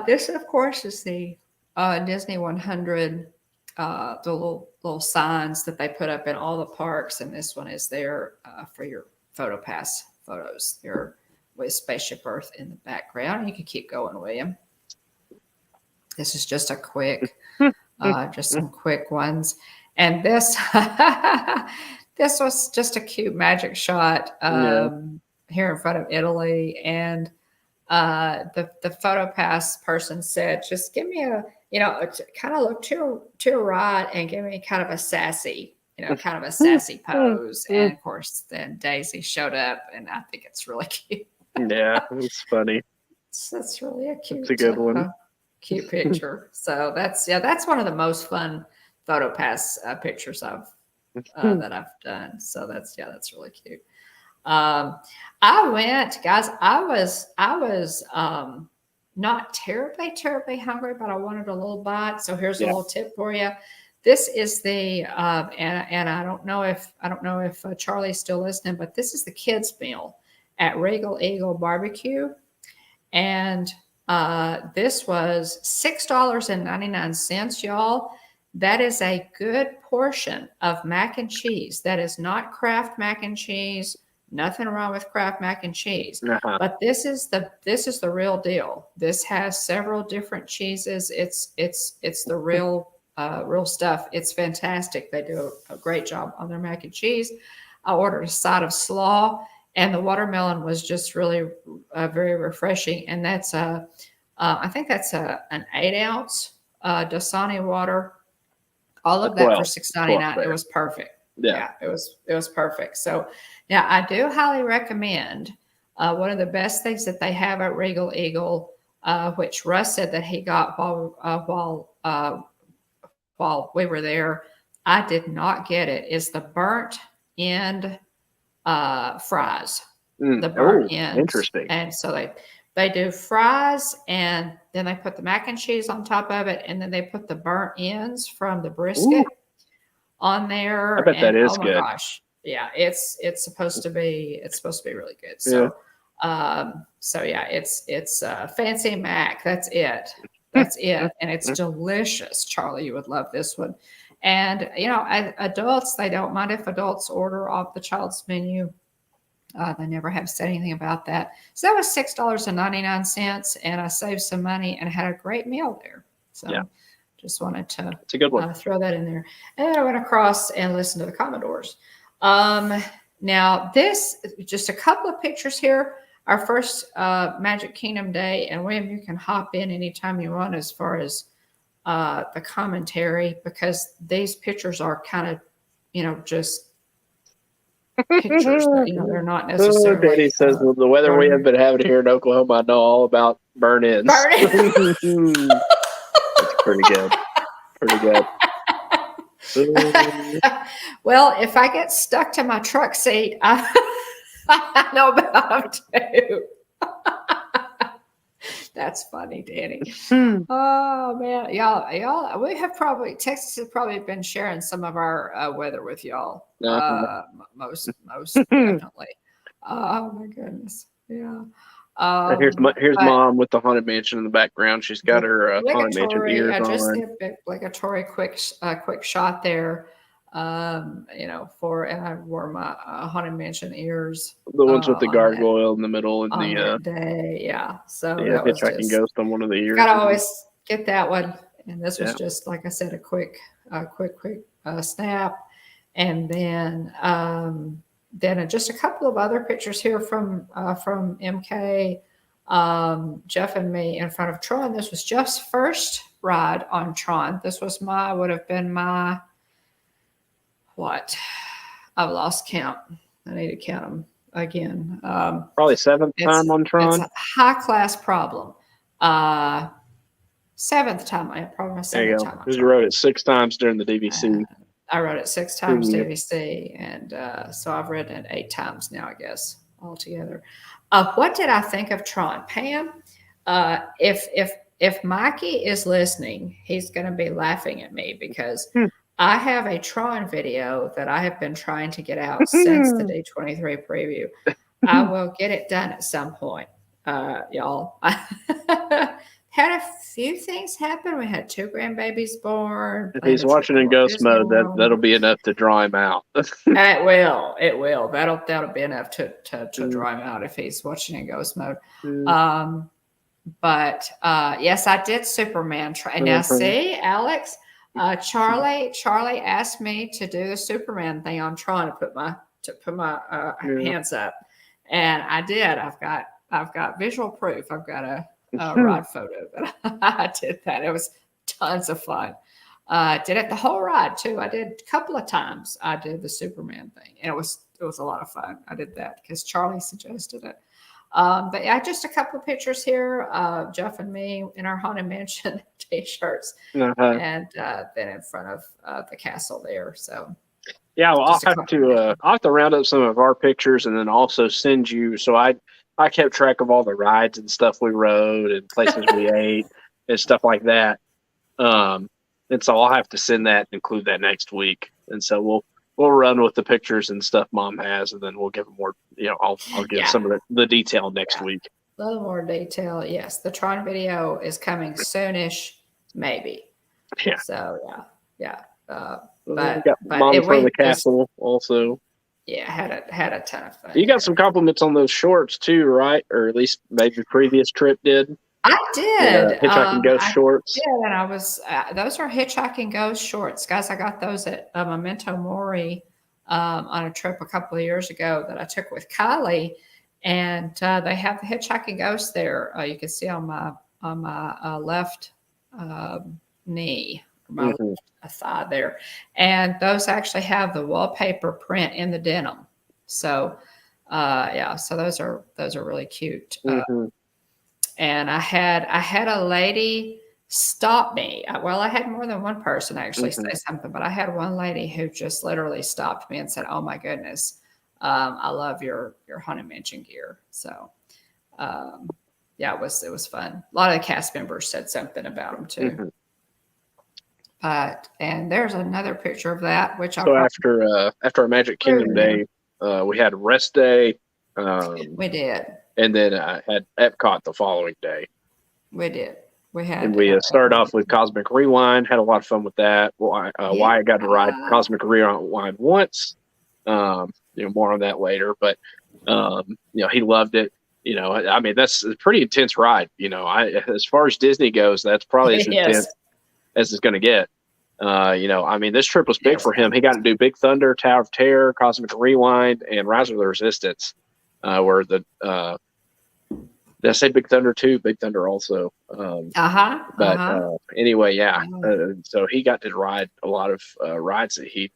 this, of course, is the Disney 100, the little signs that they put up in all the parks, and this one is there for your PhotoPass photos. They're with Spaceship Earth in the background. You can keep going, William. This is just a quick, just some quick ones. And this, this was just a cute magic shot here in front of Italy. And the PhotoPass person said, just give me kind of look to your right and give me kind of a sassy pose. And of course, then Daisy showed up, and I think it's really cute. Yeah, it's funny. That's really a cute. It's a good one. Cute picture. So that's one of the most fun PhotoPass pictures that I've done. So that's really cute. I went, guys. I was not terribly hungry, but I wanted a little bite. So here's a little tip for you. This is the and I don't know if Charlie's still listening, but this is the kids' meal at Regal Eagle Barbecue, and this was $6.99, y'all. That is a good portion of mac and cheese. That is not Kraft mac and cheese. Nothing wrong with Kraft mac and cheese, but this is the real deal. This has several different cheeses. It's the real stuff. It's fantastic. They do a great job on their mac and cheese. I ordered a side of slaw, and the watermelon was just really very refreshing. And that's I think that's an 8-ounce Dasani water. All of that for $6.99. It was perfect. Yeah, it was perfect. So yeah, I do highly recommend. One of the best things that they have at Regal Eagle which Russ said that he got while we were there. I did not get it. Is the burnt end fries. The burnt ends. Interesting. And so they do fries, and then they put the mac and cheese on top of it, and then they put the burnt ends from the brisket on there. I bet that is oh my good. Gosh. Yeah, it's supposed to be really good. So so yeah, it's fancy mac. That's it. That's it. And it's delicious. Charlie, you would love this one. And adults, they don't mind if adults order off the child's menu. They never have said anything about that. So that was $6.99, and I saved some money and had a great meal there. So just wanted to it's a good one. Throw that in there. And then I went across and listened to the Commodores. Now this, just a couple of pictures here. Our first Magic Kingdom day, and William, you can hop in anytime you want as far as the commentary, because these pictures are kind of, just pictures. They're not necessarily. Daddy says the weather we have been having here in Oklahoma, I know all about burn ends. That's pretty good. Pretty good. Well, if I get stuck to my truck seat, I know about them too. That's funny, Danny. Oh man, y'all, Texas has probably been sharing some of our weather with y'all. Most definitely. Oh my goodness, yeah. Here's Mom with the Haunted Mansion in the background. She's got her Haunted Mansion ears on. I just did obligatory quick shot there. And I wore my Haunted Mansion ears. The ones with the gargoyle in the middle and the day, yeah. So that Hitchhiking Ghost on one of the ears. Gotta always get that one. And this was just, like I said, a quick snap, and then just a couple of other pictures here from MK. Jeff and me in front of Tron. This was Jeff's first ride on Tron. This was would have been my. What? I've lost count. I need to count them again. Probably seventh time on Tron. It's a high class problem. Seventh time. Probably my seventh time. Because you rode it 6 times during the DVC. I rode it 6 times DVC, and so I've ridden it 8 times now, I guess, altogether. What did I think of Tron, Pam? If Mikey is listening, he's going to be laughing at me because. I have a Tron video that I have been trying to get out since the D23 preview. I will get it done at some point, y'all. Had a few things happen. We had 2 grandbabies born. If he's watching in ghost mode, that'll be enough to draw him out. It will. That'll be enough to draw him out if he's watching in ghost mode. But yes, I did Superman try. Now, see, Alex. Charlie asked me to do the Superman thing on Tron to put my hands up, and I did. I've got visual proof. I've got a ride photo that I did that. It was tons of fun. Did it the whole ride too. I did a couple of times. I did the Superman thing, and it was a lot of fun. I did that because Charlie suggested it. But yeah, just a couple of pictures here, Jeff and me in our Haunted Mansion t-shirts, and then in front of the castle there. So yeah, well, I'll have to round up some of our pictures and then also send you. So I kept track of all the rides and stuff we rode and places we ate and stuff like that. And so I'll have to send that and include that next week. And so we'll run with the pictures and stuff Mom has, and then we'll give them more. I'll give some of the detail next week. A little more detail, yes. The Tron video is coming soonish, maybe. Yeah. So yeah. We got Mom in front of the castle also. Yeah, had a ton of fun. You got some compliments on those shorts too, right? Or at least maybe previous trip did. I did. Hitchhiking Ghost shorts. Yeah, and I was. Those are Hitchhiking Ghost shorts, guys. I got those at Memento Mori on a trip a couple of years ago that I took with Kylie, and they have the Hitchhiking Ghost there. You can see on my left knee, my left thigh there, and those actually have the wallpaper print in the denim. So, so those are really cute. And I had a lady stop me. Well, I had more than one person actually say something, but I had one lady who just literally stopped me and said, "Oh my goodness, I love your haunted mansion gear." So, yeah, it was fun. A lot of the cast members said something about them too. And there's another picture of that, which so after our Magic Kingdom day, we had rest day. We did, and then I had Epcot the following day. We did. We had, and we started off with Cosmic Rewind. Had a lot of fun with that. Wyatt got to ride Cosmic Rewind once. More on that later, but he loved it. I mean, that's a pretty intense ride. As far as Disney goes, that's probably as intense as it's going to get. I mean, this trip was big for him. He got to do Big Thunder, Tower of Terror, Cosmic Rewind, and Rise of the Resistance. Where the did I say Big Thunder too? Big Thunder also. Anyway, yeah. So he got to ride a lot of rides that he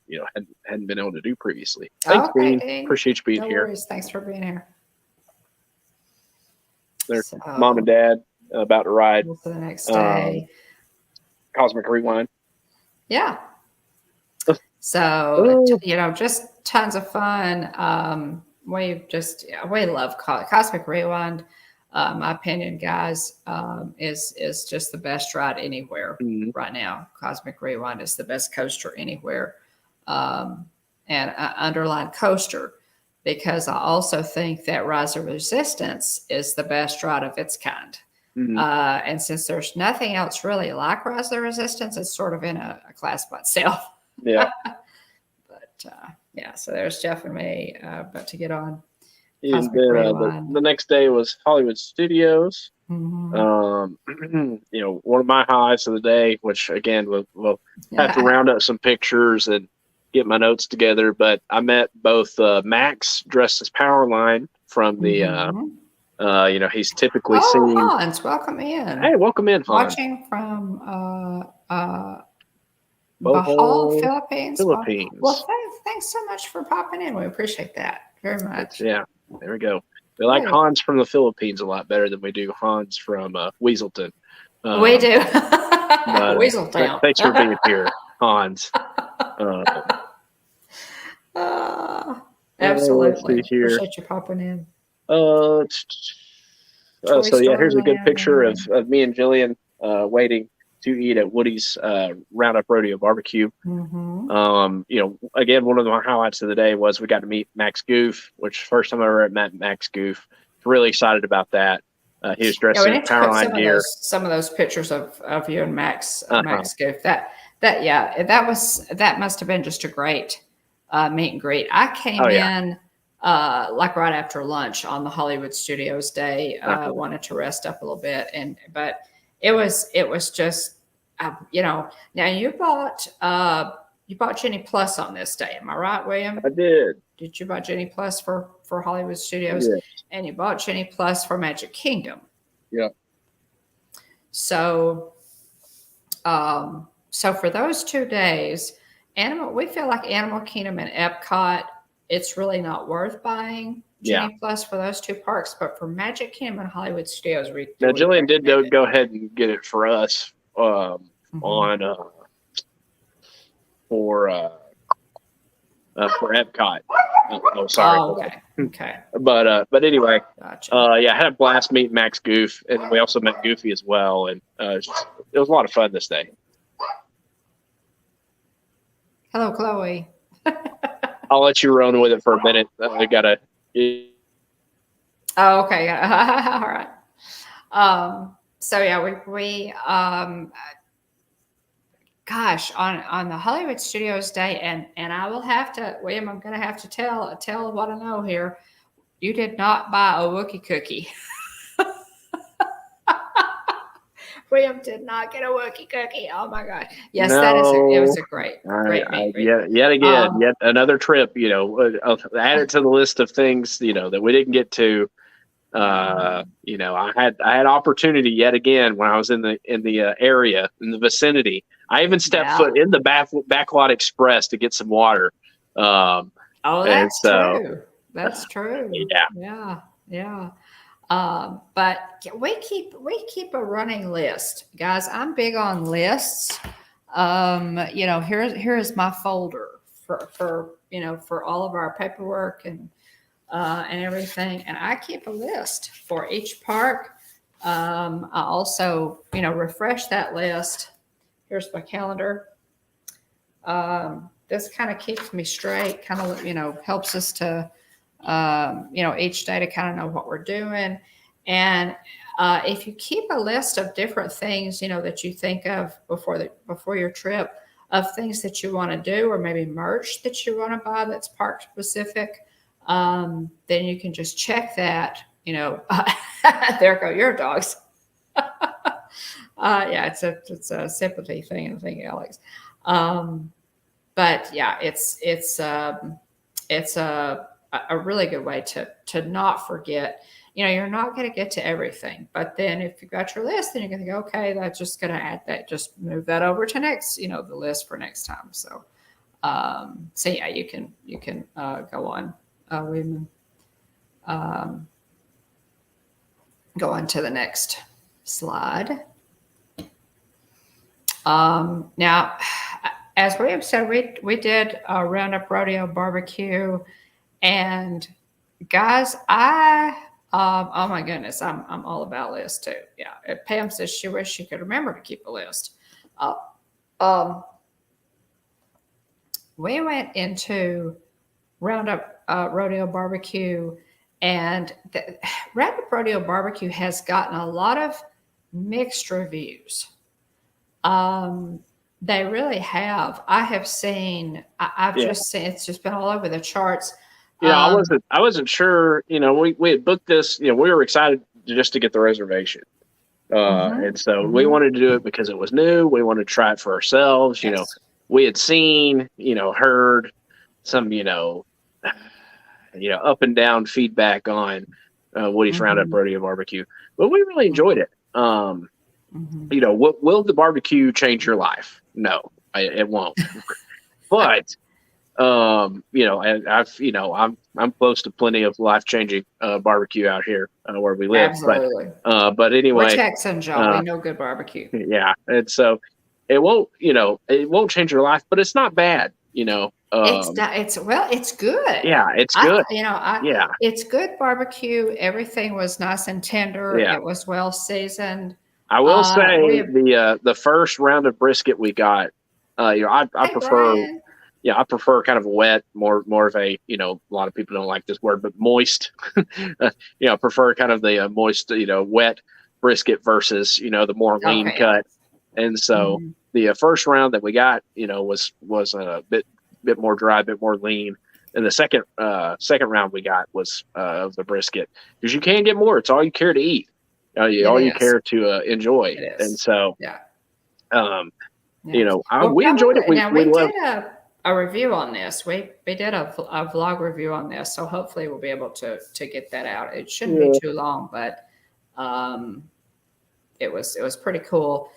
hadn't been able to do previously. Thanks, Dean. Appreciate you being here. Worries. Thanks for being here. There's Mom and Dad about to ride for the next day. Cosmic Rewind. Yeah. So just tons of fun. We love Cosmic Rewind. My opinion, guys, is just the best ride anywhere right now. Cosmic Rewind is the best coaster anywhere, and I underline coaster because I also think that Rise of Resistance is the best ride of its kind. And since there's nothing else really like Rise of Resistance, it's sort of in a class by itself. Yeah. But so there's definitely about to get on. And then the next day was Hollywood Studios. One of my highlights of the day, which again we'll have to round up some pictures and get my notes together. But I met both Max dressed as Powerline from the he's typically seen. Hans, welcome in. Hey, welcome in, Hans. Watching from Bohol, Philippines. Well, thanks so much for popping in. We appreciate that very much. Yeah, there we go. We like Hans from the Philippines a lot better than we do Hans from Weaselton. We do. Weaseltown. Thanks for being here, Hans. Absolutely. Appreciate you popping in. So here's a good picture of me and Jillian waiting to eat at Woody's Roundup Rodeo Barbecue. Again, one of my highlights of the day was we got to meet Max Goof, which first time I ever met Max Goof. Really excited about that. He was dressed in Powerline gear. Some of those pictures of you and Max Goof. That must have been just a great meet and greet. I came in like right after lunch on the Hollywood Studios day. Wanted to rest up a little bit, but it was just now you bought Genie Plus on this day. Am I right, William? I did. Did you buy Genie Plus for Hollywood Studios? Yes. And you bought Genie Plus for Magic Kingdom. Yeah. So for those 2 days, we feel like Animal Kingdom and Epcot, it's really not worth buying Genie Plus for those two parks, but for Magic Kingdom and Hollywood Studios, Jillian did go ahead and get it for us for Epcot. Oh, sorry. Okay. But anyway, gotcha. I had a blast meeting Max Goof, and we also met Goofy as well, and it was a lot of fun this day. Hello, Chloe. I'll let you run with it for a minute. I gotta. Oh, okay. All right. We gosh, on the Hollywood Studios day, and I will have to, William, I'm going to have to tell what I know here. You did not buy a Wookiee cookie. William did not get a Wookiee cookie. Oh my God. Yes, it was a great meet. Yet again, yet another trip, add it to the list of things, that we didn't get to. I had opportunity yet again when I was in the area, in the vicinity. I even stepped foot in the Backlot Express to get some water. That's true. That's true. Yeah. But we keep a running list, guys. I'm big on lists. Here's my folder for all of our paperwork and everything. And I keep a list for each park. I also, refresh that list. Here's my calendar. This kind of keeps me straight, kind of, helps us to, each day to kind of know what we're doing. And if you keep a list of different things, that you think of before your trip, of things that you want to do, or maybe merch that you want to buy that's park specific, then you can just check that. There go your dogs. Yeah, it's a sympathy thing, I think, Alex. But yeah, it's a really good way to not forget. You're not going to get to everything, but then if you've got your list, then you're going to go, okay, that's just going to add that, just move that over to next, the list for next time. So yeah, you can go on. Go on to the next slide. Now, as we have said, we did a Roundup Rodeo barbecue, and guys, oh my goodness, I'm all about lists too. Yeah, Pam says she wishes she could remember to keep a list. We went into Roundup Rodeo barbecue, and the Roundup Rodeo barbecue has gotten a lot of mixed reviews. They really have. I have seen. I've just seen. It's just been all over the charts. I wasn't sure. We had booked this. We were excited just to get the reservation, and so we wanted to do it because it was new. We wanted to try it for ourselves. Yes. We had seen, heard some, up and down feedback on Woody's Roundup Rodeo barbecue, but we really enjoyed it. Will the barbecue change your life? No, it won't. But I'm close to plenty of life-changing barbecue out here where we live. Absolutely. But anyway, we're Texans, y'all. We know good barbecue. Yeah, and so it won't change your life, but it's not bad. It's good. Yeah, it's good. It's good barbecue. Everything was nice and tender. Yeah. It was well seasoned. I will say the first round of brisket we got, I prefer. Brian. Yeah, I prefer kind of a wet, more of a, a lot of people don't like this word, but moist. I prefer kind of the moist, wet brisket versus, the more lean cut. And so the first round that we got, was a bit more dry, a bit more lean. And the second round we got was of the brisket, because you can get more. It's all you care to eat. All you care to enjoy. And so, we enjoyed it. We did a review on this. We did a vlog review on this, so hopefully we'll be able to get that out. It shouldn't be too long, but it was pretty cool.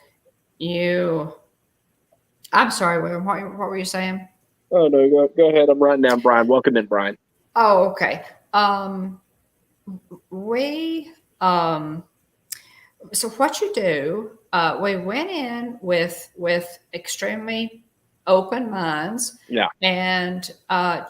I'm sorry, William. What were you saying? Oh no, go ahead. I'm writing down Brian. Welcome in, Brian. Oh, okay. So what you do? We went in with extremely open minds. Yeah. And I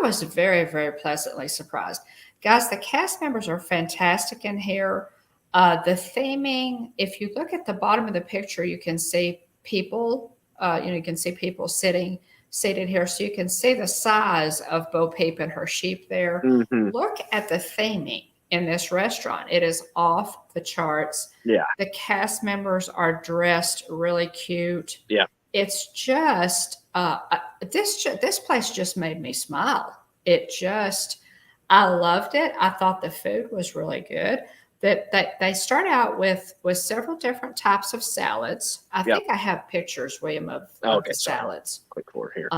was very, very pleasantly surprised. Guys, the cast members are fantastic in here. The theming, if you look at the bottom of the picture, you can see people, you can see people seated here. So you can see the size of Bo Peep and her sheep there. Look at the theming in this restaurant. It is off the charts. Yeah. The cast members are dressed really cute. Yeah. It's just this place just made me smile. I loved it. I thought the food was really good. That they start out with several different types of salads. I think I have pictures, William, of the salads. Click forward here.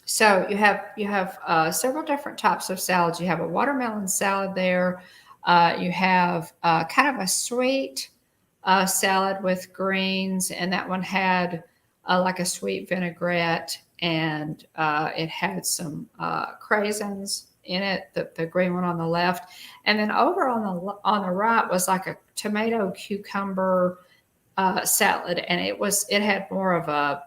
So you have several different types of salads. You have a watermelon salad there. You have kind of a sweet salad with greens, and that one had like a sweet vinaigrette, and it had some craisins in it, the green one on the left, and then over on the right was like a tomato cucumber salad, and it had more of a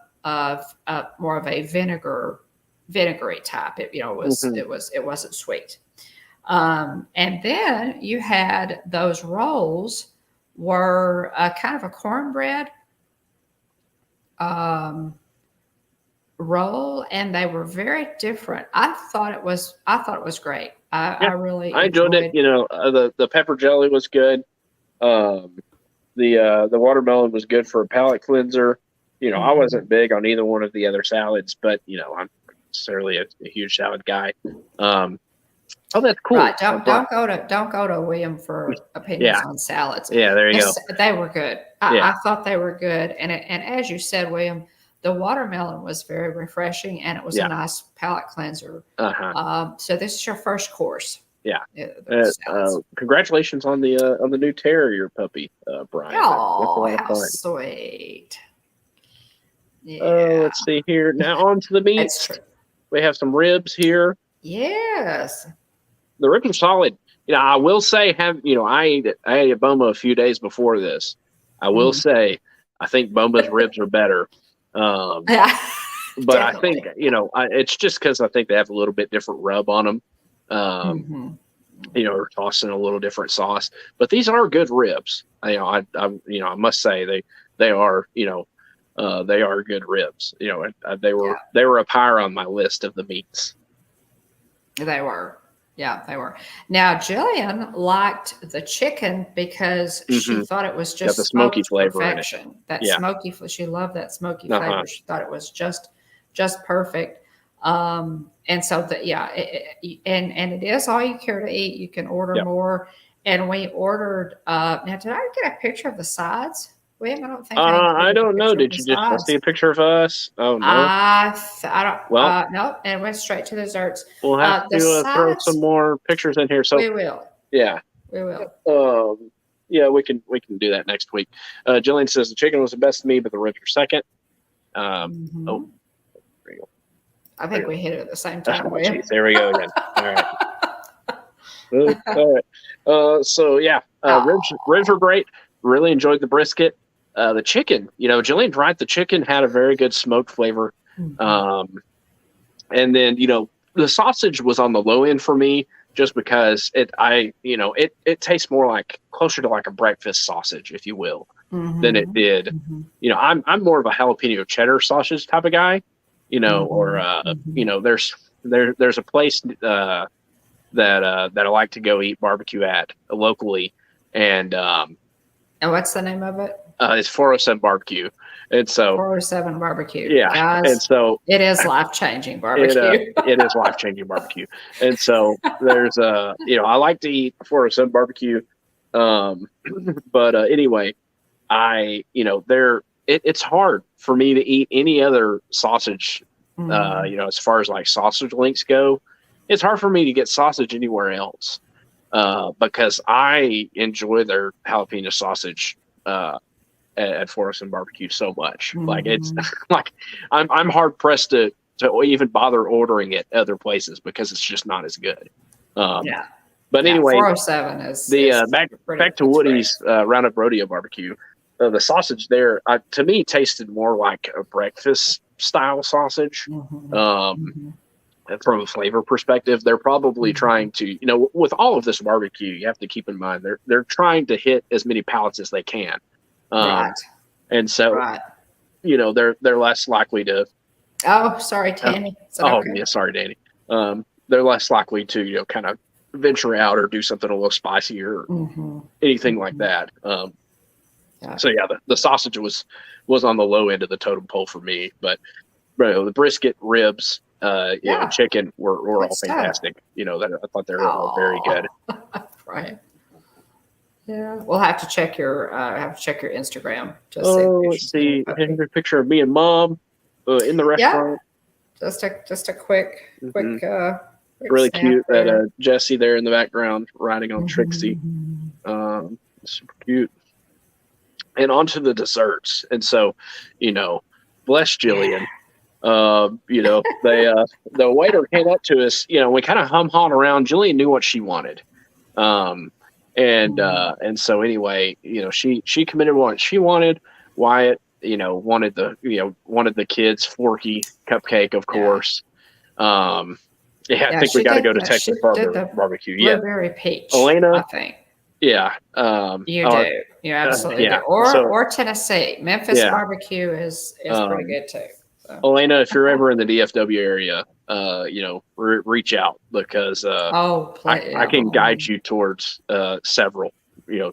vinegary type. It it wasn't sweet. And then you had those rolls were kind of a cornbread roll, and they were very different. I thought it was great. I really enjoyed it. The pepper jelly was good. The watermelon was good for a palate cleanser. I wasn't big on either one of the other salads, but I'm necessarily a huge salad guy. Oh, that's cool. Right. Don't go to William for opinions on salads. Yeah, there you go. They were good. I thought they were good, and as you said, William, the watermelon was very refreshing, and it was a nice palate cleanser. So this is your first course. Yeah. Congratulations on the new terrier puppy, Brian. Oh, how sweet. Yeah. Let's see here. Now on to the meats. We have some ribs here. Yes. The ribs are solid. I will say, I ate a Boma a few days before this. I will say, I think Boma's ribs are better. But I think, it's just because I think they have a little bit different rub on them. Or tossing a little different sauce. But these are good ribs. I must say they are good ribs. They were up higher on my list of the meats. They were. Yeah, they were. Now, Jillian liked the chicken because she thought it was just the smoky flavor perfection. Smoky, she loved that smoky flavor. She thought it was just perfect. And so and it is all you care to eat. You can order more. And we ordered. Now, did I get a picture of the sides? William, I don't think. I don't know. Did you just see a picture of us? Oh no. I don't. Well, no, and went straight to desserts. We'll have to throw some more pictures in here. So we will. Yeah, we will. Yeah, we can do that next week. Jillian says the chicken was the best to me, but the ribs were second. Oh, there you go. I think we hit it at the same time. Oh, geez, there we go again. All right. All right. So yeah, ribs were great. Really enjoyed the brisket. The chicken, Jillian's right. The chicken had a very good smoked flavor. And then, the sausage was on the low end for me just because it tastes more like closer to like a breakfast sausage, if you will, than it did. I'm more of a jalapeno cheddar sausage type of guy, or, there's a place that I like to go eat barbecue at locally. And what's the name of it? It's 407 Barbecue. And so 407 Barbecue. Yeah. Guys, and so it is life-changing barbecue. It is life-changing barbecue. And so there's I like to eat 407 Barbecue. But anyway, it's hard for me to eat any other sausage, as far as like sausage links go. It's hard for me to get sausage anywhere else. Because I enjoy their jalapeno sausage at 407 Barbecue so much. Like it's like I'm hard pressed to even bother ordering it other places because it's just not as good. But anyway, 407 is back to Woody's Roundup Rodeo Barbecue. The sausage there, to me, tasted more like a breakfast style sausage. From a flavor perspective, they're probably trying to, with all of this barbecue, you have to keep in mind they're trying to hit as many palates as they can. And so, they're less likely to. Oh, sorry, Danny. Yeah, sorry, Danny. They're less likely to, kind of venture out or do something a little spicier or anything like that. So yeah, the sausage was on the low end of the totem pole for me, but the brisket, ribs, chicken were all fantastic. I thought they were all very good. Right. Yeah, we'll have to check your Instagram. Let's see. Here's a picture of me and Mom in the restaurant. Just a quick. Really cute that Jesse there in the background riding on Trixie. Super cute. And on to the desserts. And so, bless Jillian. The waiter came up to us, we kind of hum-hawed around. Jillian knew what she wanted. And so anyway, she committed what she wanted. Wyatt, wanted the kids' Forky cupcake, of course. I think we got to go to Texas barbecue. Blueberry peach, Elena, I think. Yeah. You do. You absolutely do. Or Tennessee. Memphis barbecue is pretty good too. So. Elena, if you're ever in the DFW area, reach out because I can guide you towards several,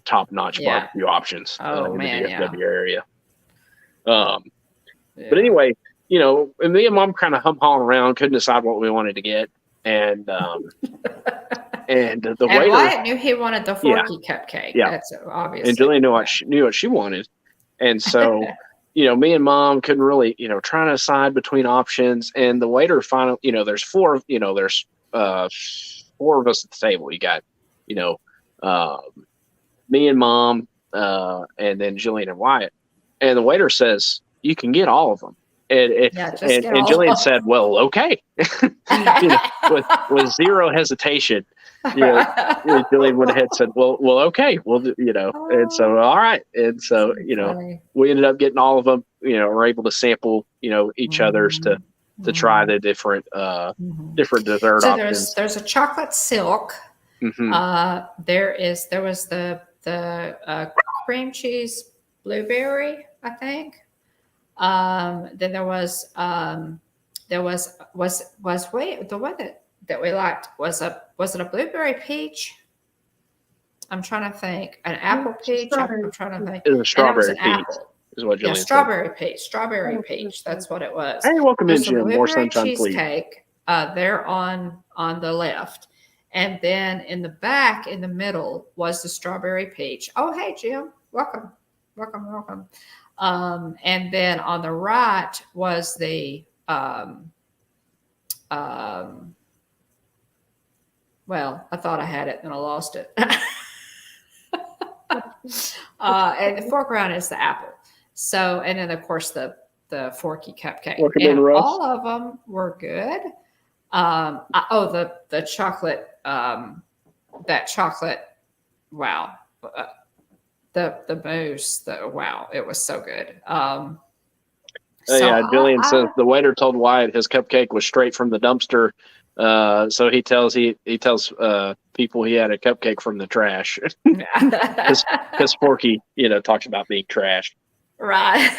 top-notch barbecue options in the DFW area. But anyway, and me and Mom kind of hum-hawing around, couldn't decide what we wanted to get, and the waiter. Wyatt knew he wanted the Forky cupcake. Yeah, that's obvious. And Jillian knew what she wanted, and so. Me and Mom couldn't really, trying to decide between options. And the waiter finally, there's four of us at the table. You got, me and Mom, and then Jillian and Wyatt. And the waiter says, you can get all of them. And Jillian said, well, okay. with zero hesitation. Jillian went ahead and said, well, okay, and so, all right. And so, we ended up getting all of them, we're able to sample, each other's to try the different dessert options. There's a chocolate silk. There was the cream cheese blueberry, I think. Then there was the one that we liked was it a blueberry peach? I'm trying to think. An apple peach. I'm trying to think. It was a strawberry peach. Is what Jillian said. Strawberry peach. That's what it was. Hey, welcome in, Jim. More sunshine, please. Cheesecake. There on the left, and then in the back, in the middle, was the strawberry peach. Oh, hey, Jim. Welcome. And then on the right was the well, I thought I had it, and I lost it. And the foreground is the apple. So, and then of course the Forky cupcake. And all of them were good. The chocolate, that chocolate, wow. The mousse, wow, it was so good. Jillian says the waiter told Wyatt his cupcake was straight from the dumpster. So he tells people he had a cupcake from the trash because Forky, talks about being trash. Right.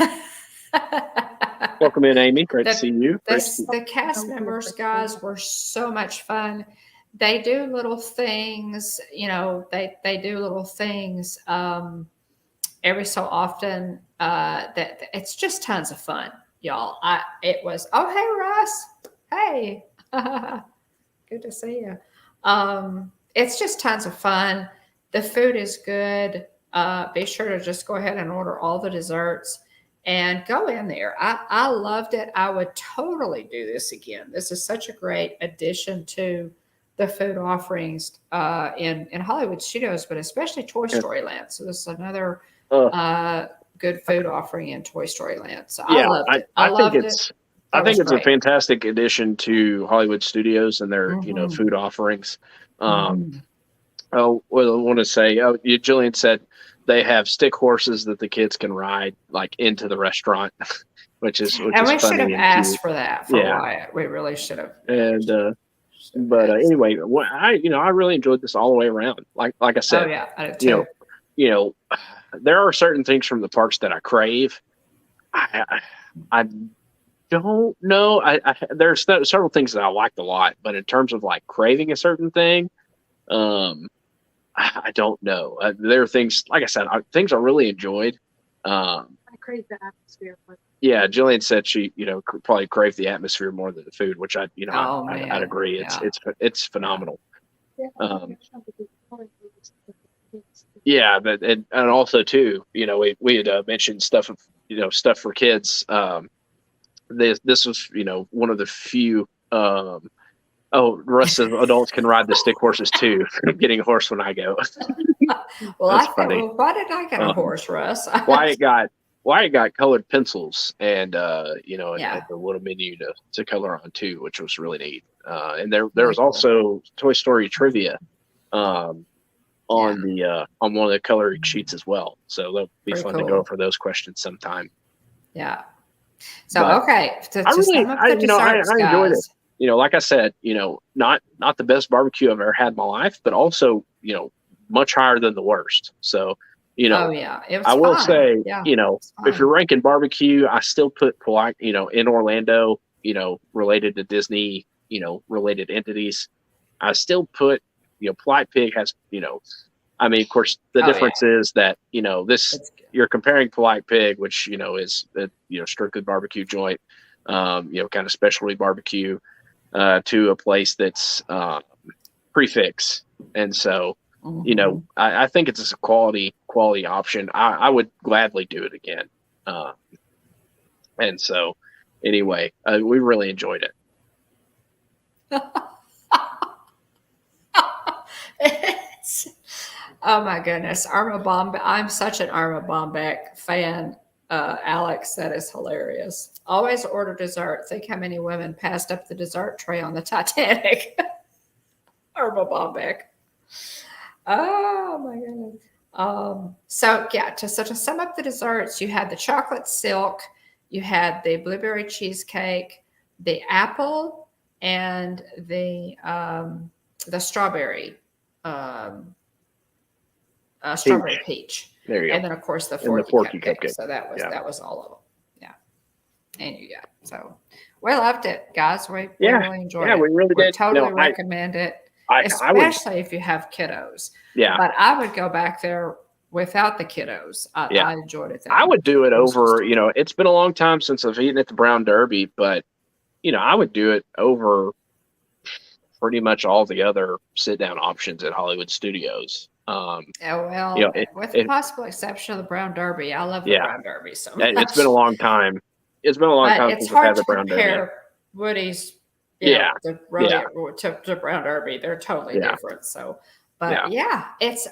Welcome in, Amy. Great to see you. The cast members, guys, were so much fun. They do little things, they do little things every so often that it's just tons of fun, y'all. It was, oh, hey, Russ. Hey. Good to see you. It's just tons of fun. The food is good. Be sure to just go ahead and order all the desserts and go in there. I loved it. I would totally do this again. This is such a great addition to the food offerings in Hollywood Studios, but especially Toy Story Land. So this is another good food offering in Toy Story Land. So I loved it. I think it's a fantastic addition to Hollywood Studios and their, food offerings. I want to say, Jillian said they have stick horses that the kids can ride like into the restaurant, which is and we should have asked for that for Wyatt. We really should have. And anyway, I really enjoyed this all the way around. Like I said, I did too. There are certain things from the parks that I crave. I don't know. There's several things that I liked a lot, but in terms of like craving a certain thing, I don't know. There are things, like I said, things I really enjoyed. I crave the atmosphere. Yeah, Jillian said she, probably craved the atmosphere more than the food, which I'd agree. It's phenomenal. But and also too, we had mentioned stuff for kids. This was, one of the few. Russ says adults can ride the stick horses too. I'm getting a horse when I go. Well, why did I get a horse, Russ? I got colored pencils and you know, and Yeah. the little menu to color on too, which was really neat. And there Really was cool. also Toy Story trivia on one of the coloring sheets as well. So that'll be Pretty fun cool. to go over those questions sometime. Yeah. So But okay, to I sum up the desserts, I enjoyed it. guys. You know, like I said, you know, not the best barbecue I've ever had in my life, but also, you know, much higher than the worst. So, you know, Oh yeah, it was I will fine. say, Yeah, you know, it's if you're fine. ranking barbecue, I still put polite, you know, in Orlando, you know, related to Disney, you know, related entities. I still put, you know, Polite Pig has, you know, I mean, of course, the Oh, difference is that, you know, this It's good. you're comparing Polite Pig, which, you know, is a, you know, strictly barbecue joint, you know, kind of specialty barbecue, to a place that's prefix. And so, you know, I think it's a quality option. I would gladly do it again. And so, anyway, we really enjoyed it. Oh my goodness, Arma Bomb! I'm such an Arma Bombeck fan, Alex. That is hilarious. Always order dessert. Think how many women passed up the dessert tray on the Titanic. Arma Bombeck. Oh my goodness. So yeah, to sum up the desserts, you had the chocolate silk, you had the blueberry cheesecake, the apple, and the strawberry. Strawberry peach. There you And go. then of course the And the forky, forky cupcake. cupcake. So that was all of them. Yeah. And you got so we loved it, guys. We really enjoyed it. We really did. Totally recommend it. I Especially if you have kiddos. Yeah. But I would go back there without the kiddos. I enjoyed it. I would do it over, you know, it's been a long time since I've eaten at the Brown Derby, but, you know, I would do it over pretty much all the other sit down options at Hollywood Studios. Well, you know, with the possible exception of the Brown Derby, I love the Brown Derby so much. It's been a long time. It's been a long time since I've had the Brown Derby. It's hard to compare Woody's, the rodeo to Brown Derby. They're totally different. So, but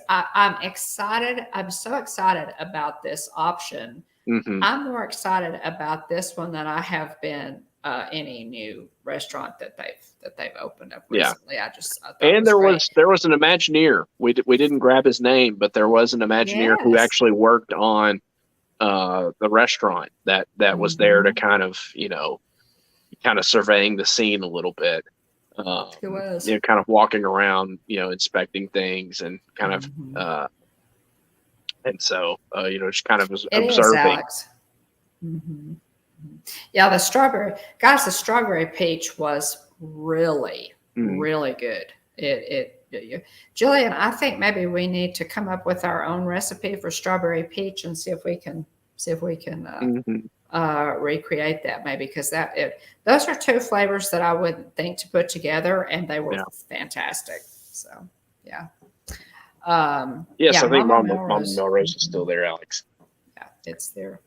I'm excited. I'm so excited about this option. I'm more excited about this one than I have been any new restaurant that they've opened up recently. I thought there was an Imagineer. We didn't grab his name, but there was an Imagineer who actually worked on the restaurant that was there to kind of, you know, surveying the scene a little bit. It was, you know, kind of walking around, you know, inspecting things and kind of and so you know, just kind of observing. Is, Alex. Yeah, the strawberry peach was really good. Jillian, I think maybe we need to come up with our own recipe for strawberry peach and see if we can recreate that maybe, because those are two flavors that I wouldn't think to put together, and they were fantastic. So yes, I think Mama Melrose is still there, Alex. Yeah, it's there.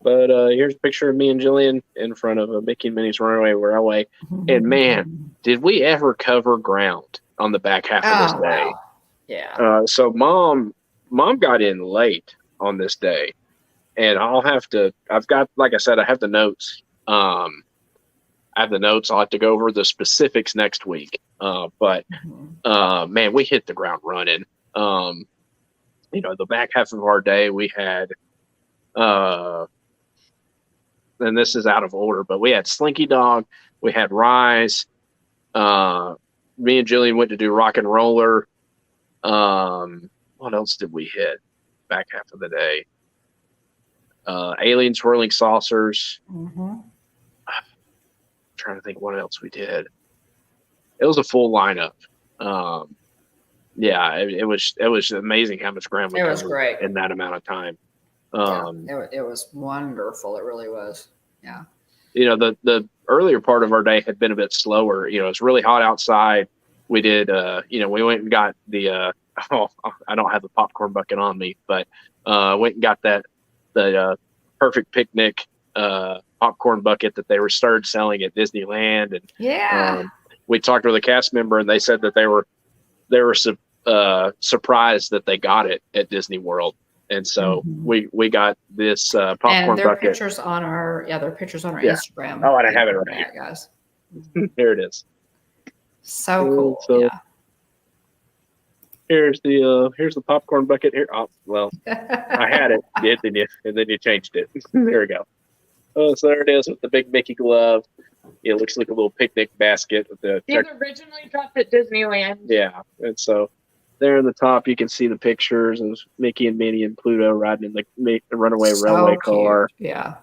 But here's a picture of me and Jillian in front of a Mickey and Minnie's Runaway Railway. And man, did we ever cover ground on the back half of this day. Wow. Yeah. So mom got in late on this day. And I've got, like I said, I have the notes. I'll have to go over the specifics next week. But man, we hit the ground running. You know, the back half of our day, we had, and this is out of order, but we had Slinky Dog, we had Rise. Me and Jillian went to do Rock and Roller. What else did we hit back half of the day? Alien Swirling Saucers. I'm trying to think what else we did. It was a full lineup. It was amazing how much ground we covered in that amount of time. It was wonderful. It really was. Yeah. You know, the earlier part of our day had been a bit slower. You know, it's really hot outside. We did, you know, we went and got the, I don't have the popcorn bucket on me, but went and got the Perfect Picnic popcorn bucket that they started selling at Disneyland. And we talked with a cast member, and they said that they were surprised that they got it at Disney World. And so we got this popcorn and there are bucket. pictures on our Yeah. Instagram. Oh, and I have it right here, guys. There it is. So cool. So yeah. here's the popcorn bucket here. Oh, well, I had it, and then you changed it. There we go. Oh, so there it is with the big Mickey glove. It looks like a little picnic basket with the. These originally dropped at Disneyland. Yeah, and so there in the top you can see the pictures of Mickey and Minnie and Pluto riding in the runaway railway car. Yeah.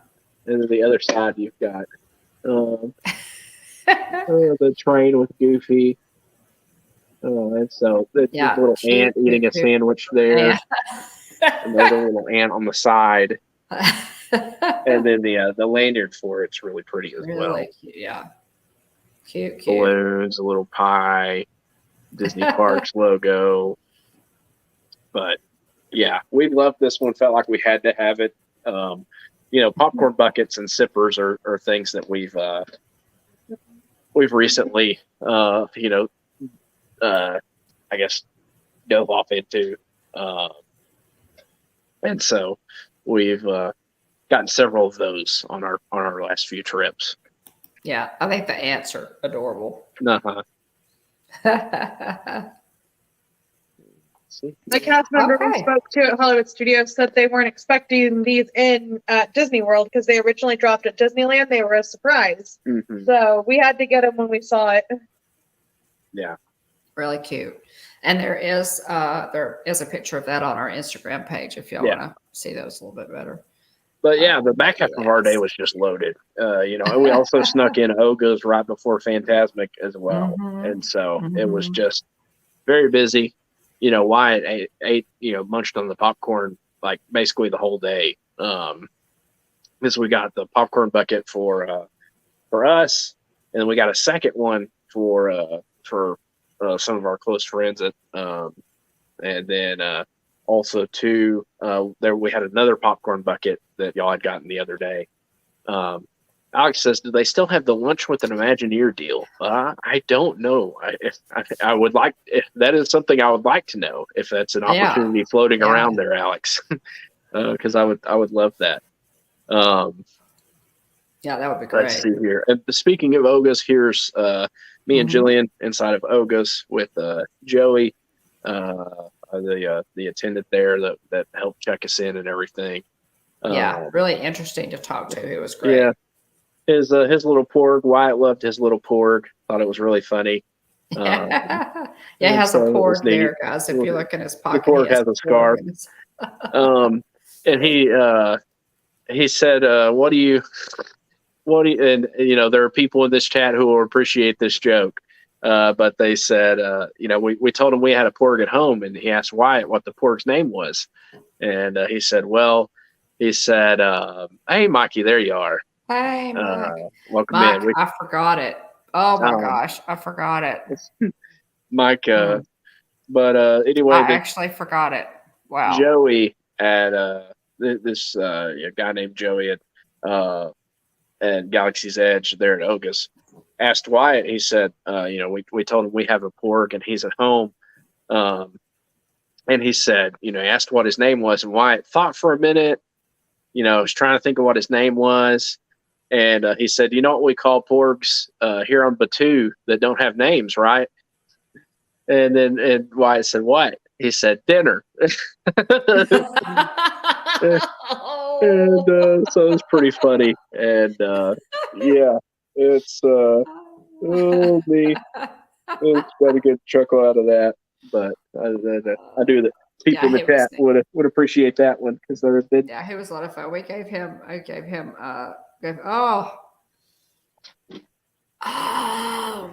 And then the other side you've got the train with Goofy. And so there's a little ant eating a sandwich there. Another little ant on the side. And then the lanyard for it's really pretty as well. Cute, yeah. Cute. Balloons, a little pie, Disney Parks logo. But yeah, we loved this one. Felt like we had to have it. Popcorn buckets and sippers are things that we've recently I guess dove off into. And so we've gotten several of those on our last few trips. Yeah, I think the ants are adorable. Uh-huh. The cast member we spoke to at Hollywood Studios said they weren't expecting these in at Disney World because they originally dropped at Disneyland. They were a surprise. Mm-hmm. So we had to get them when we saw it. Yeah. Really cute. And there is a picture of that on our Instagram page if y'all want to see those a little bit better. But yeah, the back half of our day was just loaded. And we also snuck in Oga's right before Fantasmic as well. And so it was just very busy. Wyatt ate munched on the popcorn like basically the whole day. Because we got the popcorn bucket for us, and then we got a second one for some of our close friends and then also two there we had another popcorn bucket that y'all had gotten the other day. Alex says, do they still have the lunch with an Imagineer deal? I don't know. I would like, if that is something I would like to know, if that's an opportunity floating around there, Alex, because I would love that. Yeah, that would be great. Let's see here. And speaking of Oga's, here's me and Jillian inside of Oga's with Joey, the attendant there that helped check us in and everything. Really interesting to talk to. It was great. Yeah. His little porg. Wyatt loved his little porg. Thought it was really funny. He has a porg there, guys. If you look in his pocket, the porg has a scarf. And he said, "What do you?" And there are people in this chat who will appreciate this joke. But they said, we told him we had a porg at home, and he asked Wyatt what the porg's name was, and he said, "Hey, Mikey, there you are." Hey, Mike. Welcome Mike, in. I forgot it. Oh my gosh, I forgot it. Mike, but anyway, I actually forgot it. Wow. Joey at this guy named Joey at Galaxy's Edge there at Oga's asked Wyatt. He said, we told him we have a porg and he's at home. And he said, he asked what his name was, and Wyatt thought for a minute, was trying to think of what his name was. And he said, you know what we call porgs here on Batu that don't have names, right? And Wyatt said, what? He said, dinner. And so it was pretty funny. And it's me. It's got a good chuckle out of that. But I do that. People in the chat would appreciate that one because they're big. Yeah, he was a lot of fun. I gave him oh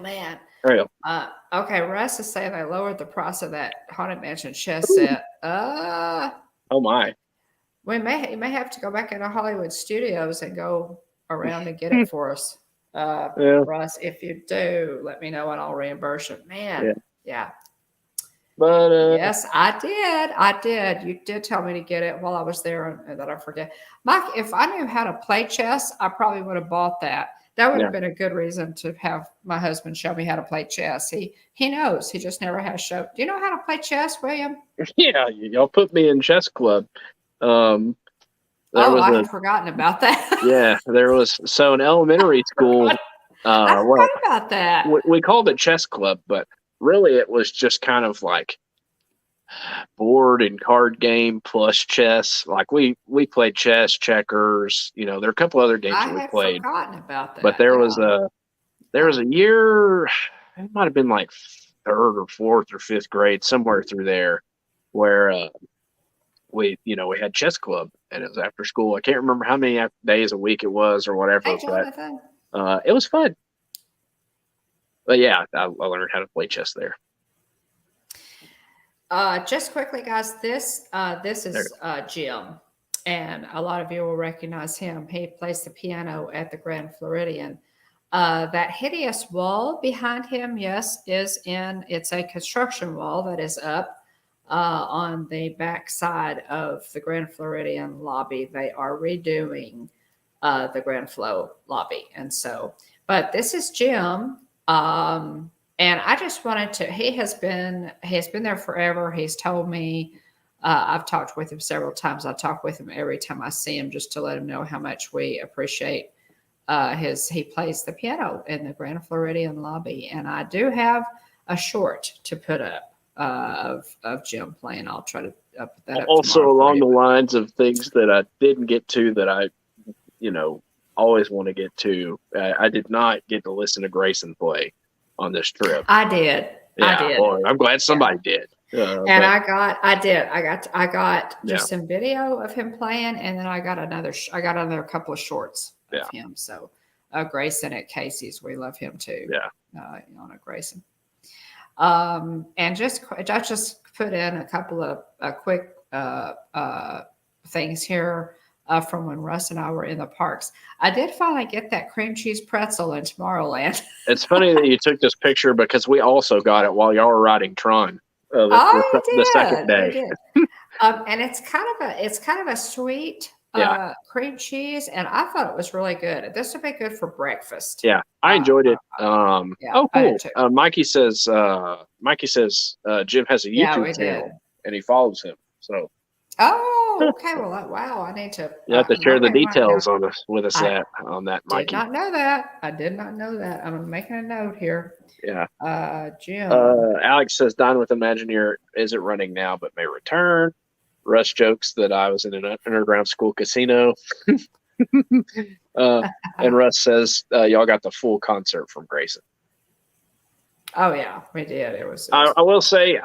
man. Okay, Russ is saying they lowered the price of that Haunted Mansion chess set. Oh my. We may have to go back into Hollywood Studios and go around and get it for us. Russ, if you do, let me know and I'll reimburse it. Man, yeah. But yes, I did. You did tell me to get it while I was there, and that I forget. Mike, if I knew how to play chess, I probably would have bought that. That would have been a good reason to have my husband show me how to play chess. He knows. He just never has shown. Do you know how to play chess, William? Yeah, y'all put me in chess club. I had forgotten about that. Yeah, there was. So in elementary school, I forgot about that. We called it chess club, but really it was just kind of like board and card game plus chess. Like we played chess, checkers. There are a couple other games that we played. Forgotten about that. But there was a year, it might have been like third or fourth or fifth grade, somewhere through there, where we had chess club, and it was after school. I can't remember how many days a week it was or whatever. Hey, Jonathan. But it was fun. But yeah, I learned how to play chess there. Just quickly, guys, this is Jim, and a lot of you will recognize him. He plays the piano at the Grand Floridian. That hideous wall behind him, yes, it's a construction wall that is up on the back side of the Grand Floridian lobby. They are redoing the Grand Flo lobby, and so. But this is Jim. And I just wanted to, he has been there forever. He's told me, I've talked with him several times. I talk with him every time I see him just to let him know how much we appreciate he plays the piano in the Grand Floridian lobby. And I do have a short to put up of Jim playing. I'll try to put that up. Also along the lines of things that I didn't get to that I, always want to get to. I did not get to listen to Grayson play on this trip. I did. Yeah, I did. Well, I'm glad somebody did. I got just some video of him playing, and then I got another couple of shorts of him. So Grayson at Casey's, we love him too. Yeah. Grayson. And I just put in a couple of quick things here. From when Russ and I were in the parks. I did finally get that cream cheese pretzel in Tomorrowland. It's funny that you took this picture because we also got it while y'all were riding Tron the second day. And it's kind of a sweet cream cheese, and I thought it was really good. This would be good for breakfast. Yeah, I enjoyed it. Oh, cool. Mikey says Jim has a YouTube channel, and he follows him. So. Oh, okay. Well, wow. I need to. You have to share the details with us on that, Mikey. Did not know that. I did not know that. I'm making a note here. Yeah. Jim. Alex says Dine with Imagineer isn't running now, but may return. Russ jokes that I was in an underground school casino. And Russ says y'all got the full concert from Grayson. Oh yeah, we did. It was. I will say,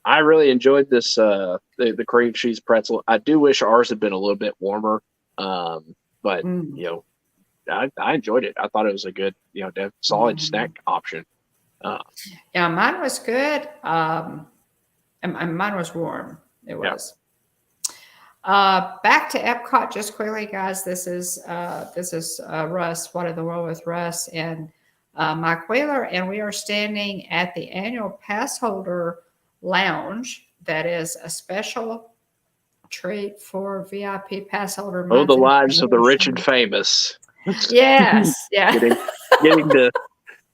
I really enjoyed this the cream cheese pretzel. I do wish ours had been a little bit warmer, but I enjoyed it. I thought it was a good solid snack option. Yeah, mine was good. And mine was warm. It was. Back to Epcot just quickly, guys. This is Russ. What in the world with Russ and Mike Wheeler, and we are standing at the annual pass holder lounge. That is a special treat for VIP pass holder. Oh, the lives of the rich and famous. Yes, yeah.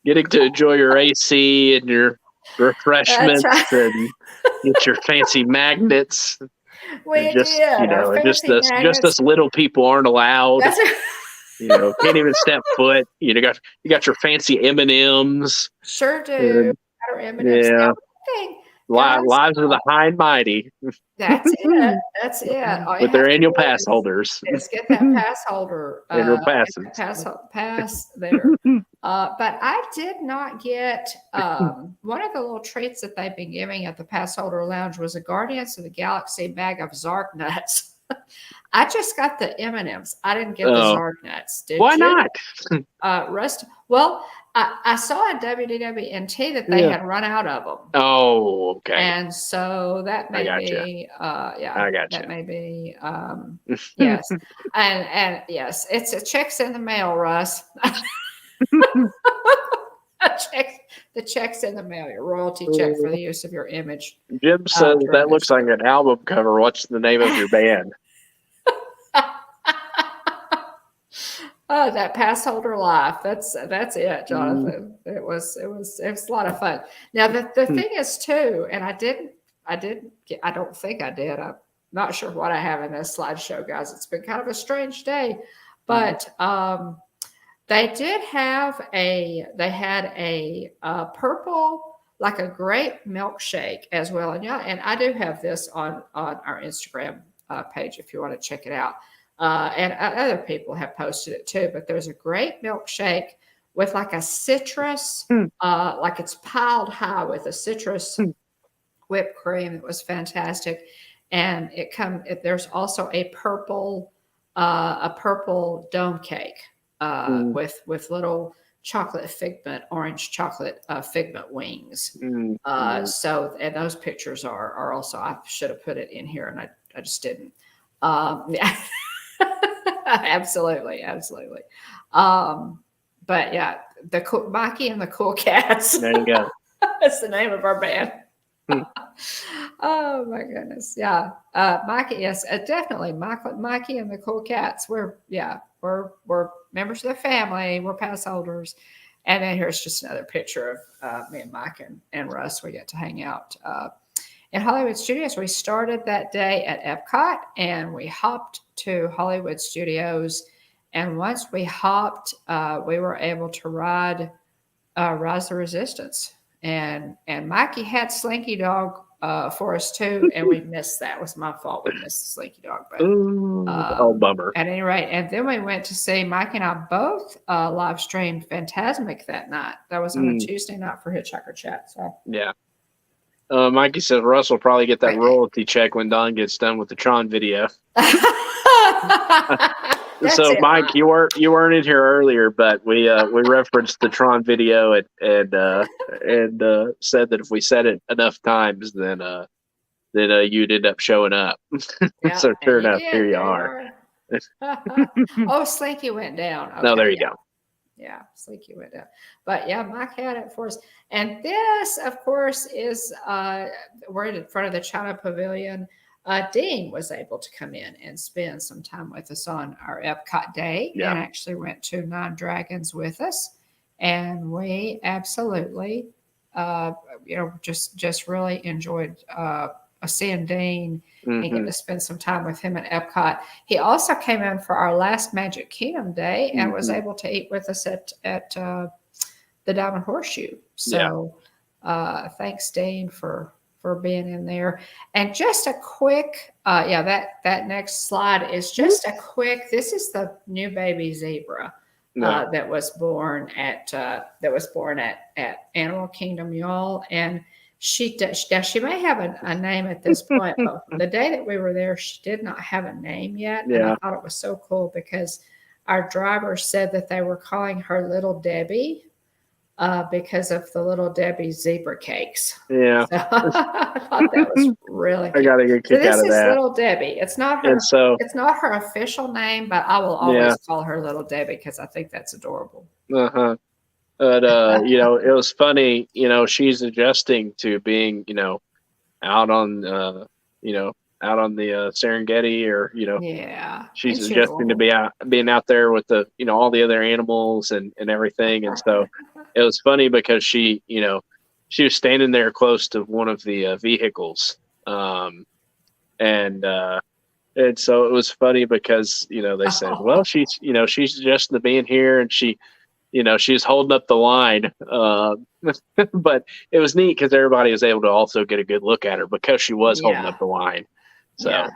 getting to enjoy your AC and your refreshments and get your fancy magnets. Just us little people aren't allowed. That's right. Can't even step foot. You got your fancy M&Ms. Sure do. Yeah. Lives of the high and mighty. That's it. That's it. With their annual pass holders. Let's get that pass holder. Annual passes. Pass there. But I did not get one of the little treats that they've been giving at the pass holder lounge was a Guardians of the Galaxy bag of Zark nuts. I just got the M&Ms. I didn't get the Zark nuts. Why not? Well, I saw in WDWNT that they had run out of them. Oh, okay. And so that may be, I got that may be, yes. and yes, it's a check's in the mail, Russ. The check's in the mail, your royalty check for the use of your image. Jim says that looks like an album cover. What's the name of your band? Oh, that pass holder life. That's it, Jonathan. It was a lot of fun. Now the thing is too, and I didn't don't think I did. I'm not sure what I have in this slideshow, guys. It's been kind of a strange day, but they had a purple, like a grape milkshake as well. And yeah, and I do have this on our Instagram page if you want to check it out. And other people have posted it too, but there's a grape milkshake with like a citrus, like it's piled high with a citrus whipped cream. It was fantastic. And there's also a purple dome cake with little chocolate figment, orange chocolate figment wings. So, and those pictures are also, I should have put it in here and I just didn't. Yeah. Absolutely. But yeah, Mikey and the Cool Cats. There you go. That's the name of our band. Oh my goodness. Yeah. Mikey, yes, definitely. Mikey and the Cool Cats. We're members of the family. We're pass holders. And then here's just another picture of me and Mike and Russ. We get to hang out in Hollywood Studios. We started that day at Epcot and we hopped to Hollywood Studios. And once we hopped, we were able to ride Rise the Resistance. And Mikey had Slinky Dog for us too, and we missed that. It was my fault. We missed the Slinky Dog. But, bummer. At any rate, and then we went to see Mike and I both live streamed Fantasmic that night. That was on a Tuesday night for Hitchhiker Chat. So yeah. Mikey says Russ will probably get that royalty check when Don gets done with the Tron video. So, Mike, you weren't in here earlier, but we referenced the Tron video and said that if we said it enough times, then you'd end up showing up. Yeah, so sure enough, here you are. Oh, Slinky went down. Okay, no, there you go. Yeah, Slinky went down. But yeah, Mike had it for us. And this, of course, is we're in front of the China Pavilion. Dean was able to come in and spend some time with us on our Epcot day and actually went to Nine Dragons with us. And we absolutely, just really enjoyed seeing Dean and getting to spend some time with him at Epcot. He also came in for our last Magic Kingdom day and was able to eat with us at the Diamond Horseshoe. So thanks, Dean, for being in there. And just a quick, that next slide is just a quick, this is the new baby zebra that was born at Animal Kingdom, y'all. And she may have a name at this point, but the day that we were there, she did not have a name yet. And I thought it was so cool because our driver said that they were calling her Little Debbie. Because of the Little Debbie zebra cakes. Yeah. So I thought that was really cute. I got a good kick out of that. This is Little Debbie. It's not her official name, but I will always call her Little Debbie because I think that's adorable. But it was funny, she's adjusting to being, out on the Serengeti, or she's adjusting to being out there with the all the other animals and everything. And so it was funny because she was standing there close to one of the vehicles, and so it was funny because they said, well, she's adjusting to being here, and she's holding up the line, but it was neat because everybody was able to also get a good look at her because she was holding up the line. So,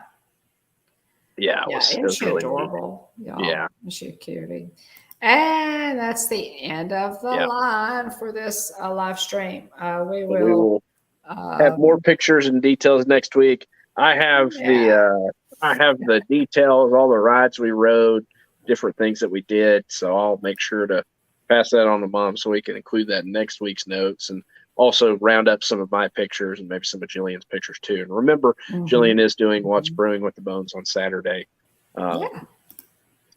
it was really adorable. Yeah, she's a cutie. And that's the end of the line for this live stream. We will have more pictures and details next week. I have the details, all the rides we rode, different things that we did. So I'll make sure to pass that on to Mom so we can include that in next week's notes, and also round up some of my pictures and maybe some of Jillian's pictures too. And remember, Jillian is doing What's Brewing with the Bones on Saturday.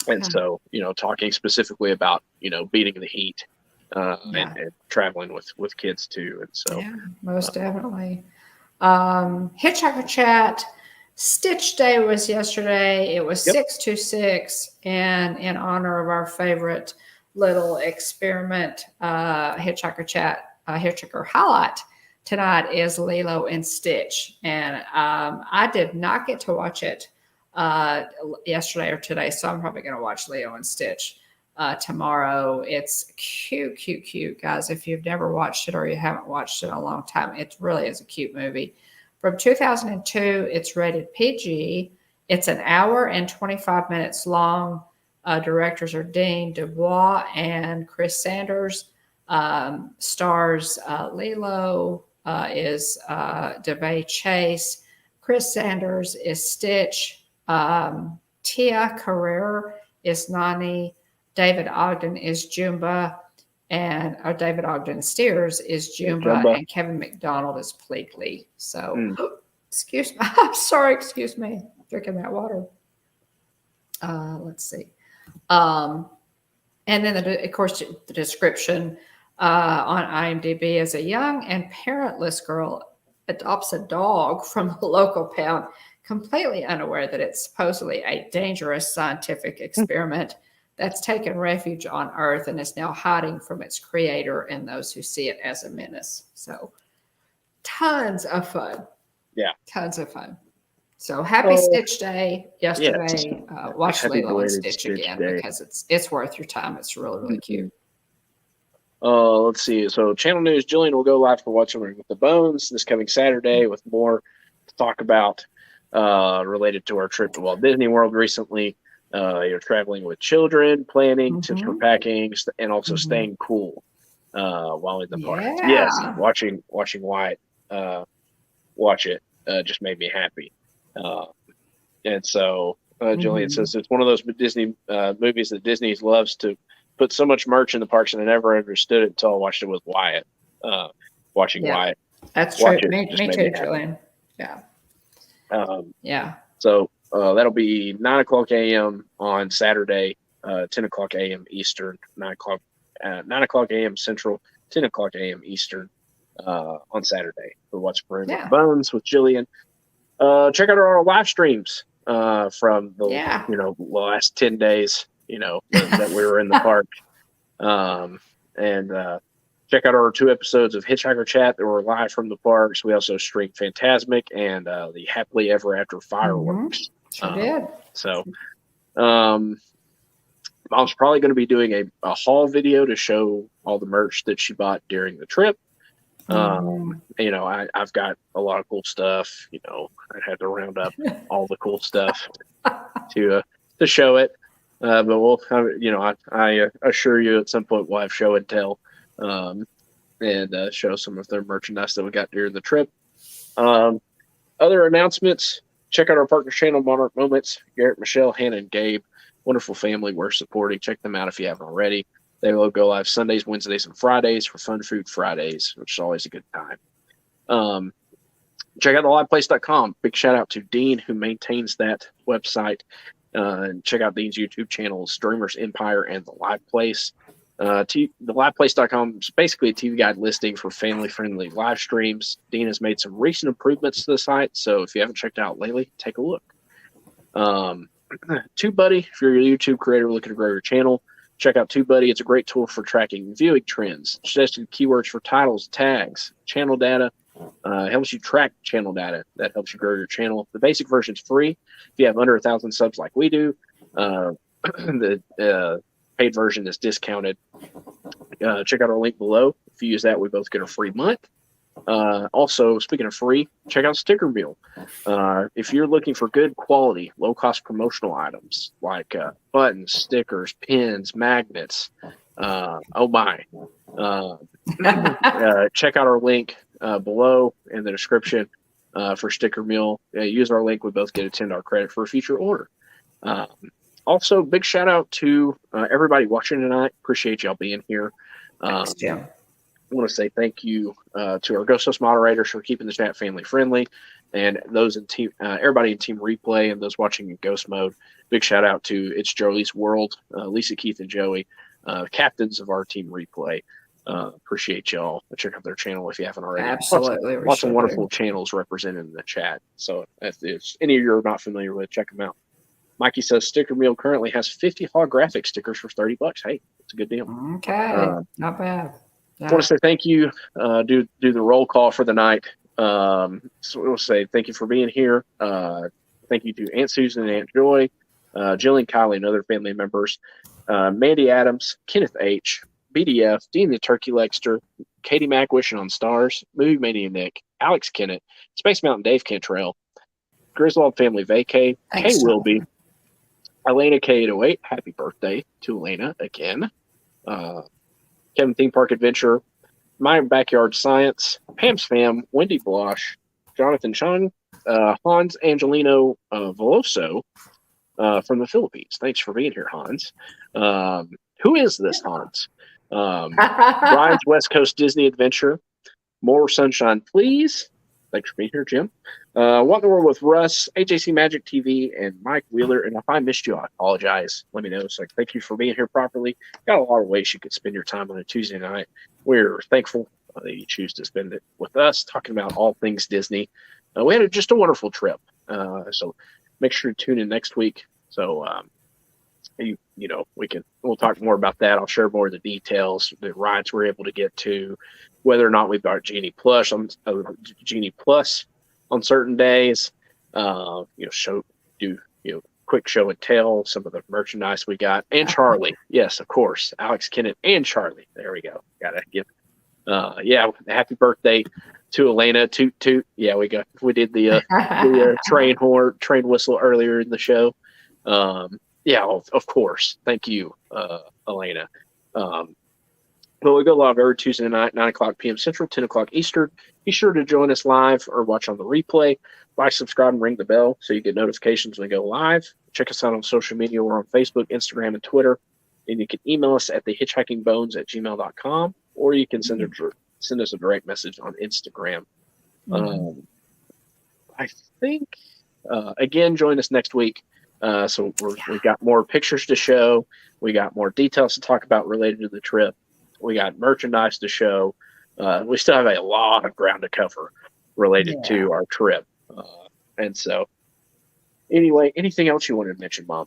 And so, talking specifically about, beating the heat and traveling with kids too. And so, most definitely. Hitchhiker Chat, Stitch Day was yesterday. It was 626, and in honor of our favorite little experiment, Hitchhiker Chat, Hitchhiker Highlight tonight is Lilo and Stitch. And I did not get to watch it yesterday or today, so I'm probably going to watch Lilo and Stitch tomorrow. It's cute, guys. If you've never watched it or you haven't watched it in a long time, it really is a cute movie. From 2002, it's rated PG. It's an hour and 25 minutes long. Directors are Dean Dubois and Chris Sanders. Stars Lilo is DeVay Chase. Chris Sanders is Stitch. Tia Carrere is Nani. David Ogden is Jumba. And David Ogden Steers is Jumba. And Kevin McDonald is Pleakley. So, excuse me. I'm sorry. Excuse me. Drinking that water. Let's see. And then, of course, the description on IMDb is a young and parentless girl adopts a dog from a local pound, completely unaware that it's supposedly a dangerous scientific experiment that's taken refuge on Earth and is now hiding from its creator and those who see it as a menace. So, tons of fun. Yeah. Tons of fun. So happy Stitch Day yesterday. Watch Lilo and Stitch again because it's worth your time. It's really cute. Let's see. So channel news, Jillian will go live for Watching with the Bones this coming Saturday with more to talk about related to our trip to Walt Disney World recently. You're traveling with children, planning, tips for packing, and also staying cool while in the park. Yes, watching Wyatt watch it just made me happy. And so Jillian says it's one of those Disney movies that Disney loves to put so much merch in the parks, and I never understood it until I watched it with Wyatt. Watching Wyatt. That's true. Me too, Jillian. Yeah. So that'll be 9:00 a.m. on Saturday, 10:00 a.m. Eastern, 9:00 a.m. Central, 10:00 a.m. Eastern on Saturday for What's Brewing with the Bones with Jillian. Check out our live streams from the last 10 days, that we were in the park. And check out our 2 episodes of Hitchhiker Chat that were live from the parks. We also streamed Fantasmic and the Happily Ever After fireworks. Sure did. So Mom's probably going to be doing a haul video to show all the merch that she bought during the trip. I've got a lot of cool stuff. I had to round up all the cool stuff to show it. But we'll, I assure you, at some point we'll have show and tell, and show some of the merchandise that we got during the trip. Other announcements: check out our partners channel, Monarch Moments. Garrett, Michelle, Hannah, and Gabe, wonderful family we're supporting. Check them out if you haven't already. They will go live Sundays, Wednesdays, and Fridays for Fun Food Fridays, which is always a good time. Check out theliveplace.com. Big shout out to Dean, who maintains that website. And check out Dean's YouTube channels, Streamers Empire and The Live Place. Theliveplace.com is basically a TV guide listing for family-friendly live streams. Dean has made some recent improvements to the site, so if you haven't checked it out lately, take a look. TubeBuddy, if you're a YouTube creator looking to grow your channel, check out TubeBuddy. It's a great tool for tracking viewing trends, suggested keywords for titles, tags, channel data. Helps you track channel data. That helps you grow your channel. The basic version is free. If you have under 1,000 subs like we do, the paid version is discounted. Check out our link below. If you use that, we both get a free month. Also, speaking of free, check out Stickermule. If you're looking for good quality, low-cost promotional items like buttons, stickers, pins, magnets, check out our link below in the description for Stickermule. Use our link. We both get a $10 credit for a future order. Also, big shout out to everybody watching tonight. Appreciate y'all being here. Thanks, Jim. I want to say thank you to our Ghost Host moderators for keeping the chat family friendly, and those in team, everybody in Team Replay, and those watching in Ghost Mode. Big shout out to It's Jolie's World, Lisa, Keith, and Joey, captains of our Team Replay. Appreciate y'all. Check out their channel if you haven't already. Absolutely, lots of wonderful channels represented in the chat. So if any of you are not familiar with, check them out. Mikey says Stickermule currently has 50 holographic stickers for $30. Hey, it's a good deal. Okay, not bad. I want to say thank you. Do the roll call for the night. So we'll say thank you for being here. Thank you to Aunt Susan and Aunt Joy, Jillian, Kylie, and other family members. Mandy Adams, Kenneth H., BDF, Dean the Turkey Lexter, Katie Mack wishing on stars, Movie Mania Nick, Alex Kennett, Space Mountain Dave Cantrell, Griswold Family Vacay, Kay Wilby, Elena K808, happy birthday to Elena again. Kevin Theme Park Adventure, My Backyard Science, Pam's Fam, Wendy Blosh, Jonathan Chung, Hans Angelino Veloso from the Philippines. Thanks for being here, Hans. Who is this Hans? Brian's West Coast Disney Adventure, More Sunshine Please. Thanks for being here, Jim. What in the World with Russ, AJC Magic TV, and Mike Wheeler. And if I missed you, I apologize. Let me know. So thank you for being here properly. Got a lot of ways you could spend your time on a Tuesday night. We're thankful that you choose to spend it with us, talking about all things Disney. We had just a wonderful trip. So make sure to tune in next week. So, we'll talk more about that. I'll share more of the details, the rides we're able to get to, whether or not we've got Genie Plus on certain days. Quick show and tell some of the merchandise we got, and Charlie. Yes, of course, Alex Kennett and Charlie. There we go. Gotta give. Happy birthday to Elena. Toot toot. Yeah, we did the train whistle earlier in the show. Of course. Thank you, Elena. But we go live every Tuesday night, 9 o'clock p.m. Central, 10 o'clock Eastern. Be sure to join us live or watch on the replay. Like, subscribe, and ring the bell so you get notifications when we go live. Check us out on social media. We're on Facebook, Instagram, and Twitter. And you can email us at thehitchhikingbones@gmail.com, or you can send us a direct message on Instagram. I think, again, join us next week. So we've got more pictures to show. We got more details to talk about related to the trip. We got merchandise to show. We still have a lot of ground to cover related to our trip. And so, anyway, anything else you wanted to mention, Mom?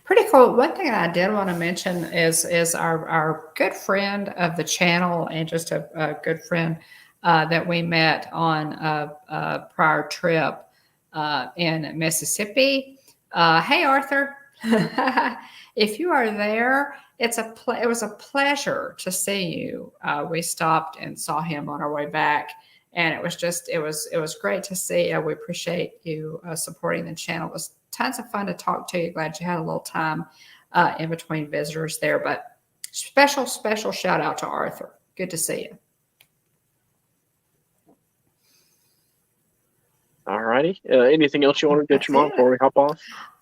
Pretty cool. One thing I did want to mention is our good friend of the channel, and just a good friend that we met on a prior trip in Mississippi. Hey, Arthur. If you are there, it was a pleasure to see you. We stopped and saw him on our way back, and it was great to see. We appreciate you supporting the channel. It was tons of fun to talk to you. Glad you had a little time in between visitors there. But special shout out to Arthur. Good to see you. All righty. Anything else you want to get your mom before we hop off?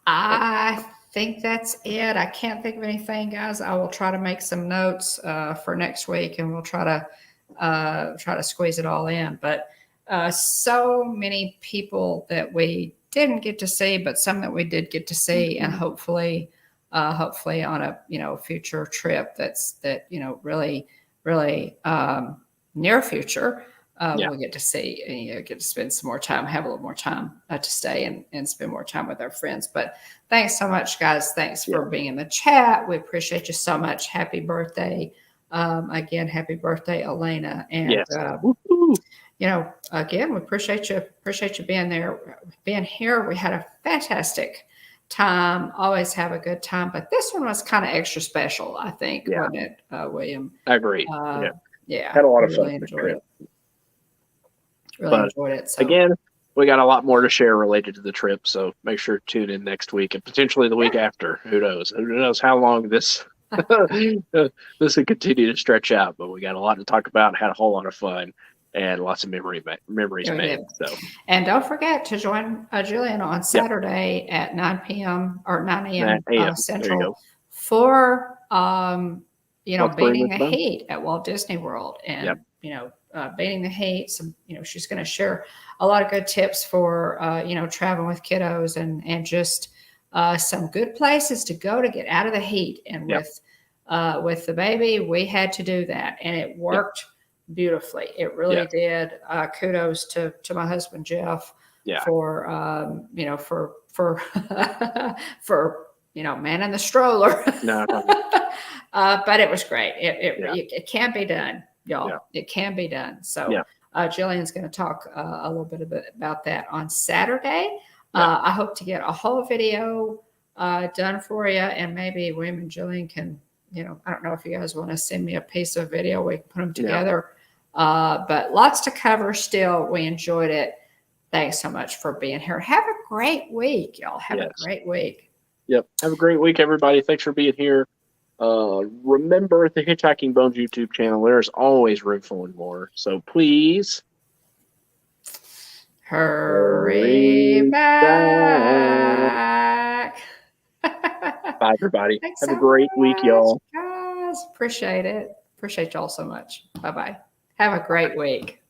I think that's it. I can't think of anything, guys. I will try to make some notes for next week, and we'll try to squeeze it all in. But so many people that we didn't get to see, but some that we did get to see, and hopefully on a future trip that really near future. We'll get to see and get to spend some more time, have a little more time to stay and spend more time with our friends. But thanks so much, guys. Thanks for being in the chat. We appreciate you so much. Happy birthday. Again, happy birthday, Elena. And, again, we appreciate you being there, being here. We had a fantastic time. Always have a good time. But this one was kind of extra special, I think, wasn't it, William? I agree. Had a lot of fun. Really enjoyed it. Really enjoyed it. So. Again, we got a lot more to share related to the trip, so make sure to tune in next week and potentially the week after. Who knows? Who knows how long this will continue to stretch out? But we got a lot to talk about. Had a whole lot of fun and lots of memories made. So, and don't forget to join Jillian on Saturday at 9 p.m. or 9 a.m. Central for beating the heat at Walt Disney World, and beating the heat. Some, she's going to share a lot of good tips for, traveling with kiddos and just some good places to go to get out of the heat. And with the baby, we had to do that, and it worked beautifully. It really did. Kudos to my husband, Jeff, for, for manning the stroller. No. But it was great. It can be done. y'all. Yeah. It can be done. So Yeah. Jillian's going to talk a little bit about that on Saturday. Yeah. I hope to get a whole video done for you, and maybe William and Jillian can, I don't know if you guys want to send me a piece of video, we can put them together. But lots to cover still. We enjoyed it. Thanks so much for being here. Have a great week, y'all. Have a great week. Yep. Have a great week, everybody. Thanks for being here. Remember the Hitchhiking Bones YouTube channel. There's always room for more. So please hurry back. Bye, everybody. Thanks Have so a great week, y'all. guys. Appreciate it. Appreciate y'all so much. Bye-bye. Have a great week.